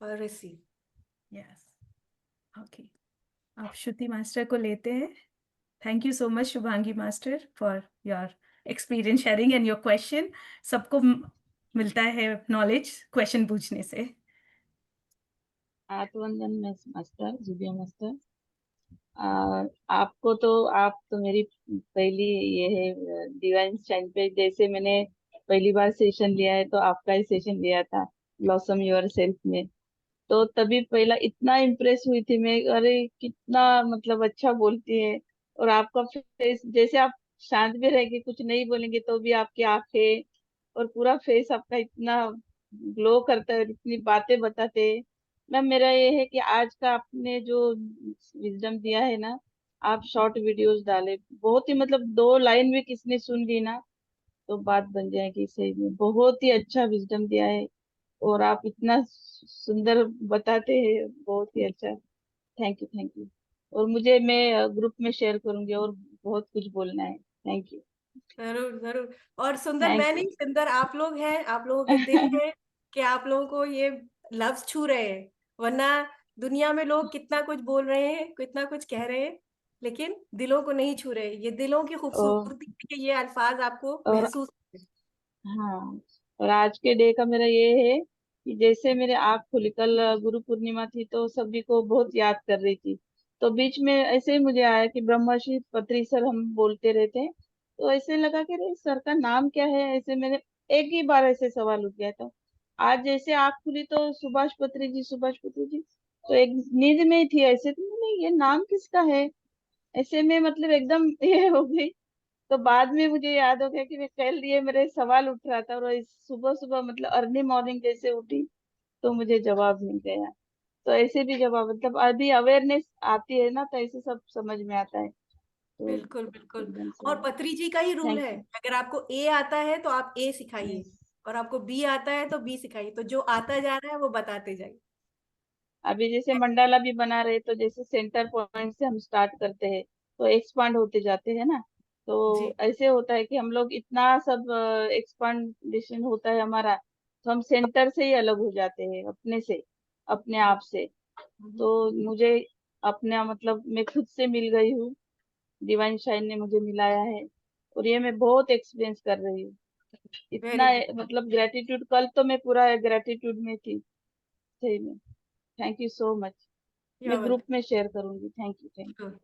और रिसीव। Yes, okay. आप श्रुति मास्टर को लेते हैं। Thank you so much Shubhangi master for your experience sharing and your question. सबको मिलता है नॉलेज क्वेश्चन पूछने से। आत्मवंदन मास्टर, जुबिया मास्टर। आपको तो, आप तो मेरी पहली ये है डिवाइन स्टैंड पे, जैसे मैंने पहली बार सेशन लिया है तो आपका ही सेशन लिया था ब्लॉसम योर सेल्फ में। तो तभी पहला इतना इम्प्रेस हुई थी मैं, अरे कितना मतलब अच्छा बोलती है। और आपका फेस, जैसे आप शांत भी रहेंगे, कुछ नहीं बोलेंगे तो भी आपकी आंखें और पूरा फेस आपका इतना ग्लो करता है, इतनी बातें बताते हैं। मैम मेरा ये है कि आज का आपने जो विजडम दिया है ना, आप शॉर्ट वीडियोस डाले, बहुत ही मतलब 2 लाइन भी किसने सुन ली ना तो बात बन जाएगी। सही में बहुत ही अच्छा विजडम दिया है। और आप इतना सुंदर बताते हैं, बहुत ही अच्छा। Thank you, thank you. और मैं ग्रुप में शेयर करूंगी, और बहुत कुछ बोलना है। थैंक यू, जरूर जरूर। और सुंदर थैंक मैं यू। नहीं, सुंदर आप लोग हैं, आप लोगों के दिल है कि आप लोगों को ये लफ्ज छू रहे हैं। वरना दुनिया में लोग कितना कुछ बोल रहे हैं, कितना कुछ कह रहे हैं, लेकिन दिलों को नहीं छू रहे। ये दिलों की और खूबसूरती है कि ये अल्फाज आपको और महसूस होते हाँ, और आज के डे का मेरा ये है कि जैसे मेरे आँख खुली, कल गुरु पूर्णिमा थी तो सभी को बहुत याद कर रही थी। तो बीच में ऐसे ही मुझे आया कि ब्रह्मश्री पत्री सर हम बोलते रहते हैं, तो ऐसे लगा कि अरे सर का नाम क्या है। ऐसे मेरे एक ही बार ऐसे सवाल उठ गया था। आज जैसे आँख खुली तो सुभाष पत्री जी, सुभाष पत्री जी, तो एक नींद में ही थी ऐसे, तो मैंने ये नाम किसका है, ऐसे में मतलब एकदम ये हो गई। तो बाद में मुझे याद हो गया कि मैं कल ये मेरे सवाल उठ रहा था, और इस सुबह सुबह मतलब अर्ली मॉर्निंग जैसे उठी तो मुझे जवाब मिल गया। तो ऐसे भी जवाब मतलब अभी अवेयरनेस आती है ना, तो ऐसे सब समझ में आता है, तो बिल्कुल बिल्कुल। एकदम और से। पत्री जी का ही रूल थैंक है, यू। अगर आपको ए आता है तो आप ए सिखाइए, यस, और आपको बी आता है तो बी सिखाइए, तो जो आता जा रहा है वो बताते जाइए। अभी जैसे मंडाला भी बना रहे, तो जैसे सेंटर पॉइंट से हम स्टार्ट करते हैं तो एक्सपांड होते जाते हैं ना। तो जी ऐसे होता है कि हम लोग इतना सब एक्सपांडेशन होता है हमारा, तो हम सेंटर से ही अलग हो जाते हैं अपने से, अपने आप से। तो मुझे अपना मतलब मैं खुद से मिल गई हूँ, डिवाइन शाइन ने मुझे मिलाया है, और ये मैं बहुत एक्सपीरियंस कर रही हूँ। वेरी इतना गुड। मतलब ग्रेटिट्यूड, कल तो मैं पूरा ग्रेटिट्यूड में थी, सही में। Thank you so much. You are मैं ग्रुप वेलकम। में शेयर करूंगी। Thank you, thank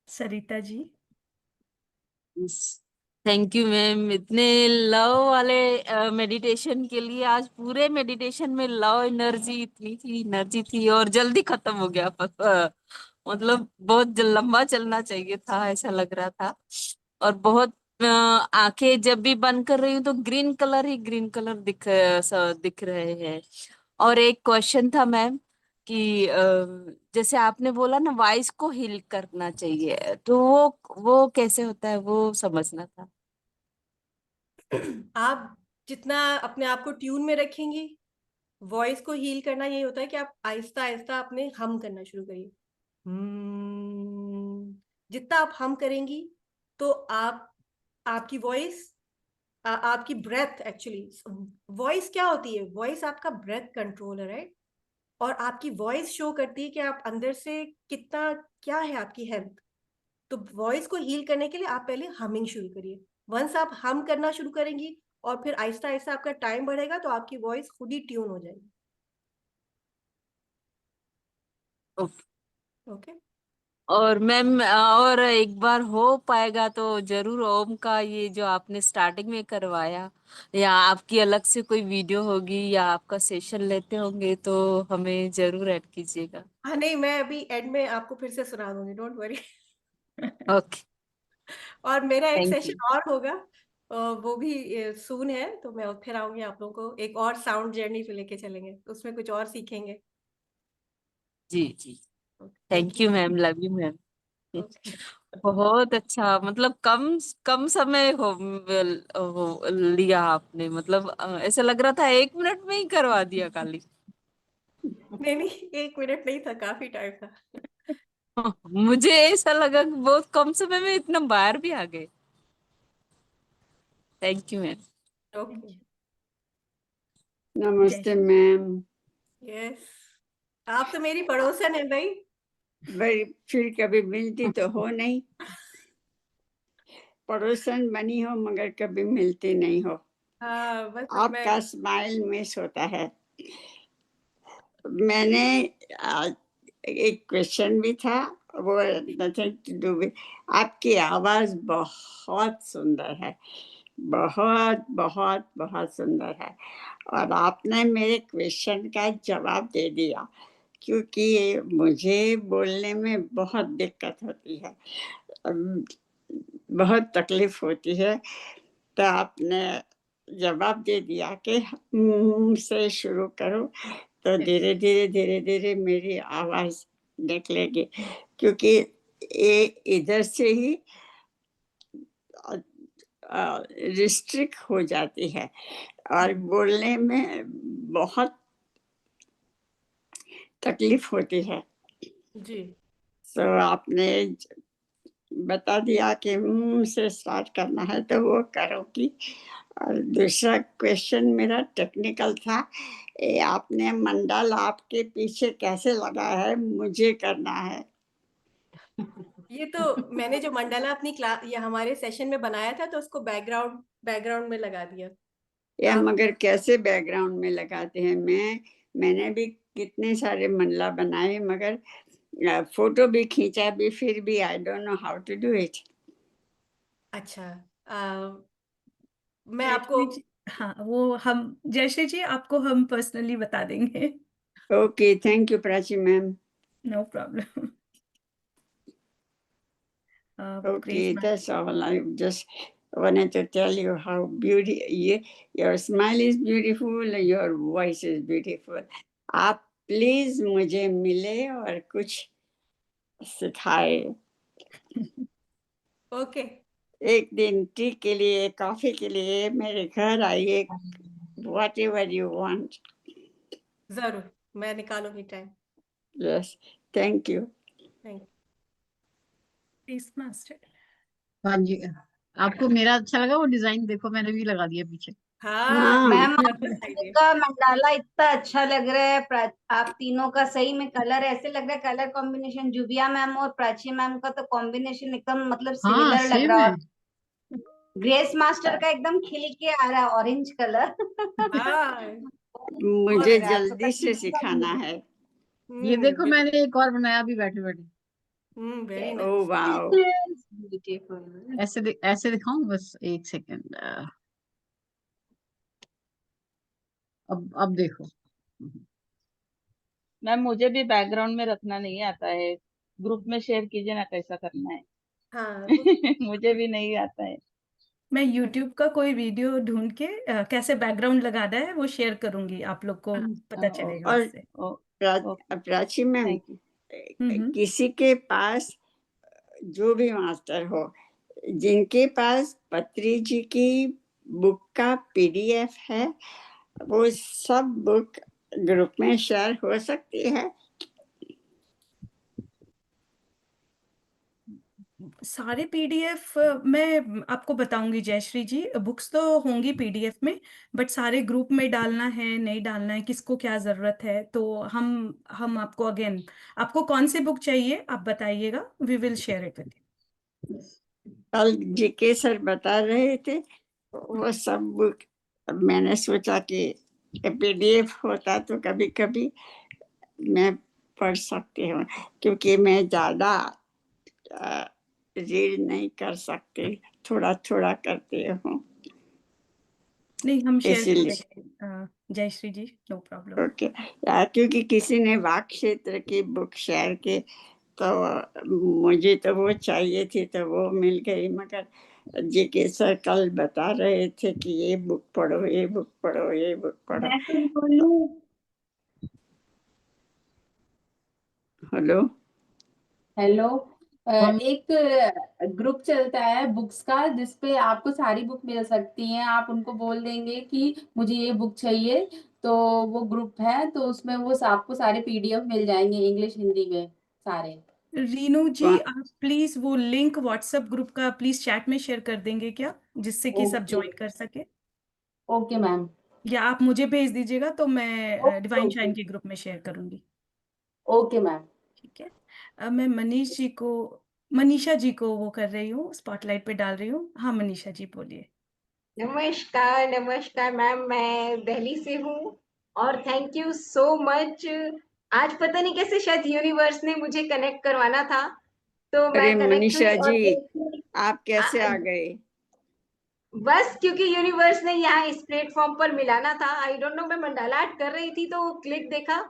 Sarita ji. Thank you ma'am, इतने लव वाले मेडिटेशन के लिए। आज पूरे मेडिटेशन में लव एनर्जी इतनी थी, एनर्जी थी, और जल्दी खत्म हो गया। मतलब बहुत लंबा चलना चाहिए था, ऐसा लग रहा था। और बहुत आंखें जब भी बंद कर रही हूँ तो ग्रीन कलर ही ग्रीन कलर दिख रहे हैं। और एक क्वेश्चन था मैम कि जैसे आपने बोला ना वॉइस को हील करना चाहिए, तो वो कैसे होता है, वो समझना था। आप जितना अपने आप को ट्यून में रखेंगी, वॉइस को हील करना यही होता है कि आप आहिस्ता आहिस्ता अपने हम करना शुरू करिए। जितना आप हम करेंगी तो आप आपकी वॉइस, आपकी ब्रेथ, एक्चुअली वॉइस क्या होती है, वॉइस आपका ब्रेथ कंट्रोल है, राइट। और आपकी वॉइस शो करती है कि आप अंदर से कितना, क्या है आपकी हेल्थ। तो वॉइस को हील करने के लिए आप पहले हमिंग शुरू करिए। वंस आप हम करना शुरू करेंगी और फिर आहिस्ता आहिस्ता आपका टाइम बढ़ेगा, तो आपकी वॉइस खुद ही ट्यून हो जाएगी। ओके। ओके। और मैम और एक बार हो पाएगा तो जरूर ओम का ये जो आपने स्टार्टिंग में करवाया, या आपकी अलग से कोई वीडियो होगी या आपका सेशन लेते होंगे, तो हमें जरूर ऐड कीजिएगा। हाँ नहीं, मैं अभी एंड में आपको फिर से सुना दूंगी, डोंट वरी। ओके। और मेरा एक थैंक यू। सेशन और होगा, वो भी सून है, तो मैं फिर आऊंगी आप लोगों को एक और साउंड जर्नी पे लेके चलेंगे, उसमें कुछ और सीखेंगे। जी जी। Thank thank you. You ma'am, love you ma'am. Okay. बहुत अच्छा, मतलब कम कम समय लिया आपने, मतलब ऐसा लग रहा था 1 मिनट में ही करवा दिया खाली। नहीं नहीं, 1 मिनट नहीं था, काफी टाइम था। मुझे ऐसा लगा कि बहुत कम समय में इतना बाहर भी आ गए। Thank you ma'am. ओके। जय नमस्ते श्री। मैम। यस, आप तो मेरी पड़ोसन है भाई। भाई फिर कभी मिलती तो हो नहीं, पड़ोसन बनी हो मगर कभी मिलती नहीं हो। हाँ बस अब मैं। आपका स्माइल मिस होता है। मैंने आज एक क्वेश्चन भी था, वो नथिंग टू डू विद, आपकी आवाज बहुत सुंदर है, बहुत बहुत बहुत सुंदर है, और आपने मेरे क्वेश्चन का जवाब दे दिया, क्योंकि मुझे बोलने में बहुत दिक्कत होती है, बहुत तकलीफ होती है। तो आपने जवाब दे दिया कि से शुरू करो, तो धीरे धीरे धीरे धीरे मेरी आवाज निकलेगी, क्योंकि ये इधर से ही रिस्ट्रिक्ट हो जाती है, और बोलने में बहुत तकलीफ होती है। जी तो आपने बता दिया कि से स्टार्ट करना है तो वो करोगी। और दूसरा क्वेश्चन मेरा टेक्निकल था, ये आपने मंडल आपके पीछे कैसे लगा है, मुझे करना है। ये तो मैंने जो मंडाला अपनी क्लास या हमारे सेशन में बनाया था तो उसको बैकग्राउंड में लगा दिया। या आप मगर कैसे बैकग्राउंड में लगाते हैं? मैंने भी कितने सारे मंडला बनाए, मगर फोटो भी खींचा भी, फिर भी I don't know how to do it. अच्छा मैं आपको जयश्री जी, हाँ वो हम जयश्री जी आपको हम पर्सनली बता देंगे। Okay, thank you Prachi ma'am. No problem. Okay, grace that's all. I just wanted to tell you how your smile is beautiful, your voice is beautiful. आप प्लीज मुझे मिले और कुछ सिखाए। ओके एक दिन टी के लिए, कॉफी के लिए मेरे घर आइए, whatever you want. जरूर मैं निकालूंगी time. Yes, thank you. Thank grace master. हाँ जी, आपको मेरा अच्छा लगा वो डिजाइन? देखो मैंने भी लगा दिया पीछे। हाँ मैम आप वापस तीनों आइए। का मंडाला इतना अच्छा लग रहा है। आप तीनों का सही में कलर ऐसे लग रहा है, कलर कॉम्बिनेशन जुबिया मैम और प्राची मैम का तो कॉम्बिनेशन एकदम मतलब हाँ सिमिलर लग सेम रहा है। है। और ग्रेस मास्टर का एकदम खिल के आ रहा है ऑरेंज कलर। हाँ मुझे लग रहा है आपको जल्दी से तीनों सिखाना का। है। ये देखो मैंने एक और बनाया अभी बैठे बैठे। वेरी ओ नाइस। वाओ। ब्यूटीफुल। ऐसे दिखाऊं? बस एक सेकेंड। अब देखो। मैम मुझे भी बैकग्राउंड में रखना नहीं आता है, ग्रुप में शेयर कीजिए ना कैसा करना है। हाँ मुझे भी नहीं आता है। मैं YouTube का कोई वीडियो ढूंढ के कैसे बैकग्राउंड लगाना है वो शेयर करूंगी, आप लोग को पता चलेगा और उससे। Okay Prachi ma'am, thank you. हम्म। किसी के पास जो भी मास्टर हो, जिनके पास पत्री जी की बुक का PDF है, वो सब बुक ग्रुप में शेयर हो सकती है? सारे PDF मैं आपको बताऊंगी जयश्री जी, बुक्स तो होंगी PDF में, बट सारे ग्रुप में डालना है नहीं डालना है, किसको क्या जरूरत है, तो हम आपको अगेन, आपको कौन सी बुक चाहिए आप बताइएगा, we will share it with कल जीके सर बता रहे थे वो सब बुक। मैंने सोचा कि PDF होता तो कभी कभी मैं पढ़ सकती हूँ, क्योंकि मैं ज्यादा रीड नहीं कर सकती, थोड़ा थोड़ा करती हूँ, नहीं, हम शेयर कर इसीलिए। देंगे जयश्री जी, नो प्रॉब्लम। ओके, क्योंकि किसी ने वाक क्षेत्र की बुक शेयर की तो मुझे तो वो चाहिए थी तो वो मिल गई, मगर जीके सर कल बता रहे थे कि ये बुक पढ़ो, ये बुक पढ़ो, ये बुक पढ़ो। मैं कुछ बोलूं? हेलो। हेलो। हम एक ग्रुप चलता है बुक्स का जिसपे आपको सारी बुक मिल सकती हैं। आप उनको बोल देंगे कि मुझे ये बुक चाहिए, तो वो ग्रुप है तो उसमें वो आपको सारे PDF मिल जाएंगे इंग्लिश हिंदी में सारे। रीनू जी, कौन? आप प्लीज वो लिंक व्हाट्सएप ग्रुप का प्लीज चैट में शेयर कर देंगे क्या, जिससे कि सब ओके ज्वाइन कर सके, ओके मैम। या आप मुझे भेज दीजिएगा तो मैं ओके डिवाइन ओके शाइन के ग्रुप में शेयर करूंगी। Okay ma'am. ठीक है। अब मैं मनीषा जी को वो कर रही हूँ, स्पॉटलाइट पे डाल रही हूँ। हाँ मनीषा जी बोलिए। नमस्कार नमस्कार मैम, मैं दिल्ली से हूँ और थैंक यू सो मच। आज पता नहीं कैसे शायद यूनिवर्स ने मुझे कनेक्ट करवाना था, तो अरे मैं कनेक्ट हुई मनीषा और जी, आप कैसे आ आ- गए? बस क्योंकि यूनिवर्स ने यहाँ इस प्लेटफॉर्म पर मिलाना था। आई डोंट नो, मैं मंडाला आर्ट कर रही थी तो क्लिक देखा,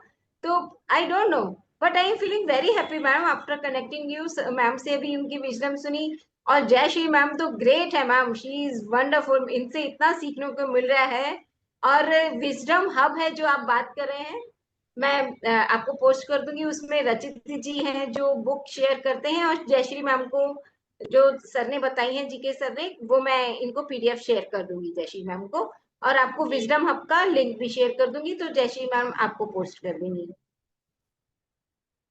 तो आई don't no, but I am feeling very happy ma'am after connecting you. Ma'am से अभी उनकी विजडम सुनी, और जयश्री मैम तो ग्रेट है मैम, शी इज वंडरफुल, इनसे इतना सीखने को मिल रहा है। और विजडम हब है जो आप बात कर रहे हैं, मैं आपको पोस्ट कर दूंगी, उसमें रचित जी हैं जो बुक शेयर करते हैं, और जयश्री मैम को जो सर ने बताई है, जीके सर ने, वो मैं इनको PDF शेयर कर दूंगी जयश्री मैम को। और आपको विजडम हब का लिंक भी शेयर कर दूंगी, तो जैसे ही मैम आपको पोस्ट कर देंगी।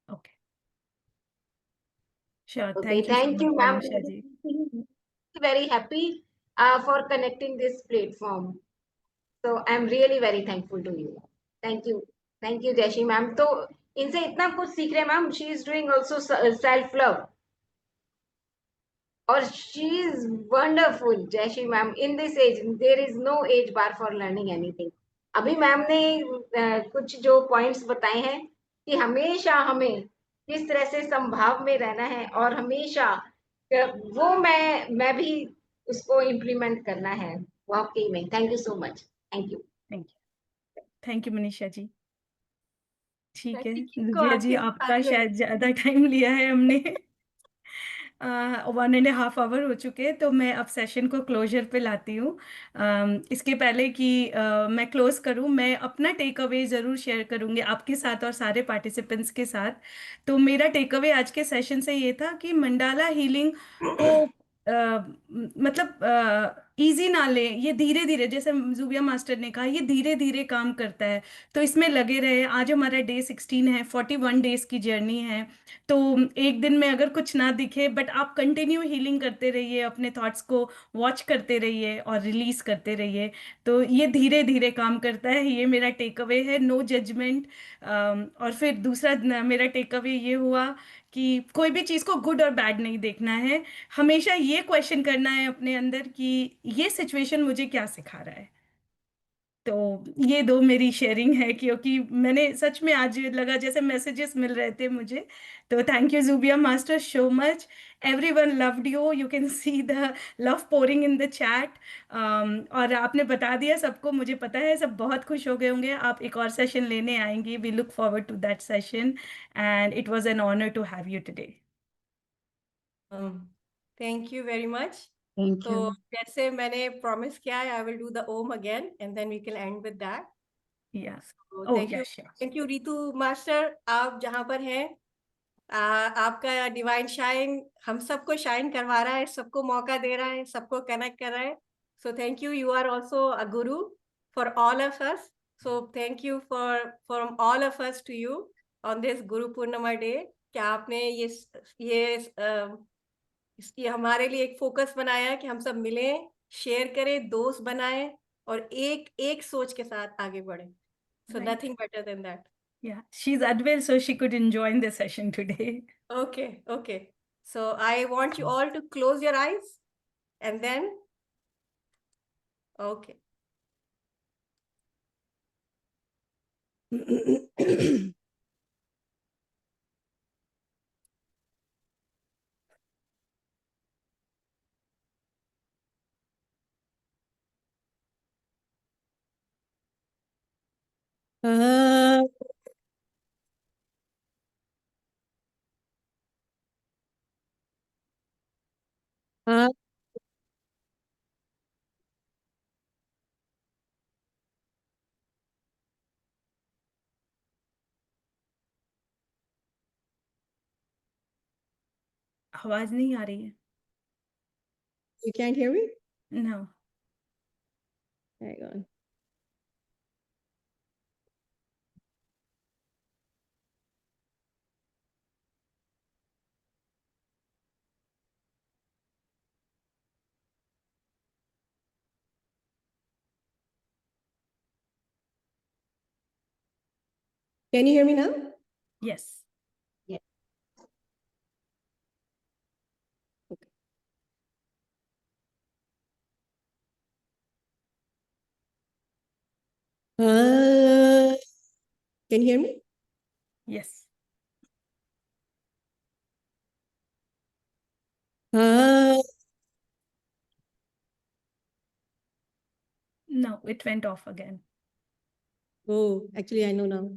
Okay, sure. Okay, thank you so thank much you, ma'am. Manisha ji. Very happy for connecting this platform. So I'm really very thankful to you. Thank you, Jaishi ma'am. तो इनसे इतना कुछ सीख रहे हैं ma'am. She is doing also self love और she is wonderful. Jaishi ma'am, in this age there is no age bar for learning anything. अभी ma'am ने कुछ जो पॉइंट्स बताए हैं कि हमेशा हमें किस तरह से संभाव में रहना है और हमेशा वो मैं भी उसको इम्प्लीमेंट करना है वाकई में। Thank you so much. Thank you. Thank you Manisha ji. ठीक है को दिव्या जी, आपके आपका साथ शायद ज्यादा टाइम लिया है हमने। 1.5 आवर हो चुके हैं, तो मैं अब सेशन को क्लोजर पे लाती हूँ। इसके पहले कि मैं क्लोज करूँ, मैं अपना टेक अवे ज़रूर शेयर करूँगी आपके साथ और सारे पार्टिसिपेंट्स के साथ। तो मेरा टेक अवे आज के सेशन से ये था कि मंडाला हीलिंग को मतलब इजी ना ले, ये धीरे धीरे, जैसे जूबिया मास्टर ने कहा, ये धीरे धीरे काम करता है। तो इसमें लगे रहे। आज हमारा डे 16 है, 41 डेज की जर्नी है। तो एक दिन में अगर कुछ ना दिखे, बट आप कंटिन्यू हीलिंग करते रहिए, अपने थॉट्स को वॉच करते रहिए और रिलीज करते रहिए। तो ये धीरे धीरे काम करता है, ये मेरा टेक अवे है। No judgement. और फिर दूसरा मेरा टेक अवे ये हुआ कि कोई भी चीज़ को गुड और बैड नहीं देखना है। हमेशा ये क्वेश्चन करना है अपने अंदर कि ये सिचुएशन मुझे क्या सिखा रहा है। तो ये दो मेरी शेयरिंग है, क्योंकि मैंने सच में आज लगा जैसे मैसेजेस मिल रहे थे मुझे। तो thank you Zubia master so much. Everyone loved you, you can see the love pouring in the chat. और आपने बता दिया सबको, मुझे पता है सब बहुत खुश हो गए होंगे। आप एक और सेशन लेने आएंगे, we look forward to that session and it was an honour to have you today. Thank you very much. Thank to you. जैसे मैंने प्रॉमिस किया है, I will do the Om again and then we can end with that. Yes, oh yes, sure. Thank you Ritu master, आप जहाँ पर हैं, आपका divine shine हम सबको शाइन करवा रहा है, सबको मौका दे रहा है, सबको कनेक्ट कर रहा है। So thank you, you are also a guru for all of us. So thank you from all of us to you on this Guru Purnima day. क्या आपने इसकी हमारे लिए एक फोकस बनाया कि हम सब मिलें, शेयर करें, दोस्त बनाएं और एक एक सोच के साथ आगे बढ़े। सो Right. Nothing better than that. Yeah, she's unwell, so she could join the session today. Okay. So I want you all to close your eyes and then, okay. आवाज नहीं आ रही है। You can't hear me? No. Hang on. Can you hear me now? Yes. Can you hear me? Yes. No, it went off again. Oh, actually, I know now.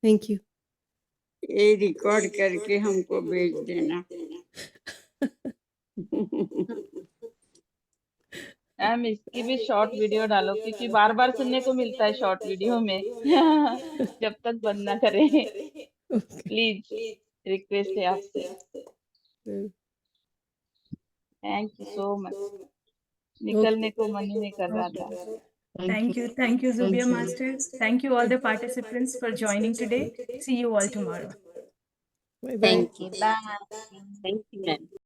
Thank you. ये record करके हमको भेज देना। Ma'am इसकी भी short video डालो, क्योंकि बार बार सुनने को मिलता है शॉर्ट वीडियो में। जब तक बंद ना करें, प्लीज रिक्वेस्ट है आपसे। Thank you so much. निकलने को मन ही नहीं कर रहा था। Thank you, Zubia Master. Thank you all the participants for joining today. See you all tomorrow. Bye bye. Thank you. Bye. Thank you, ma'am.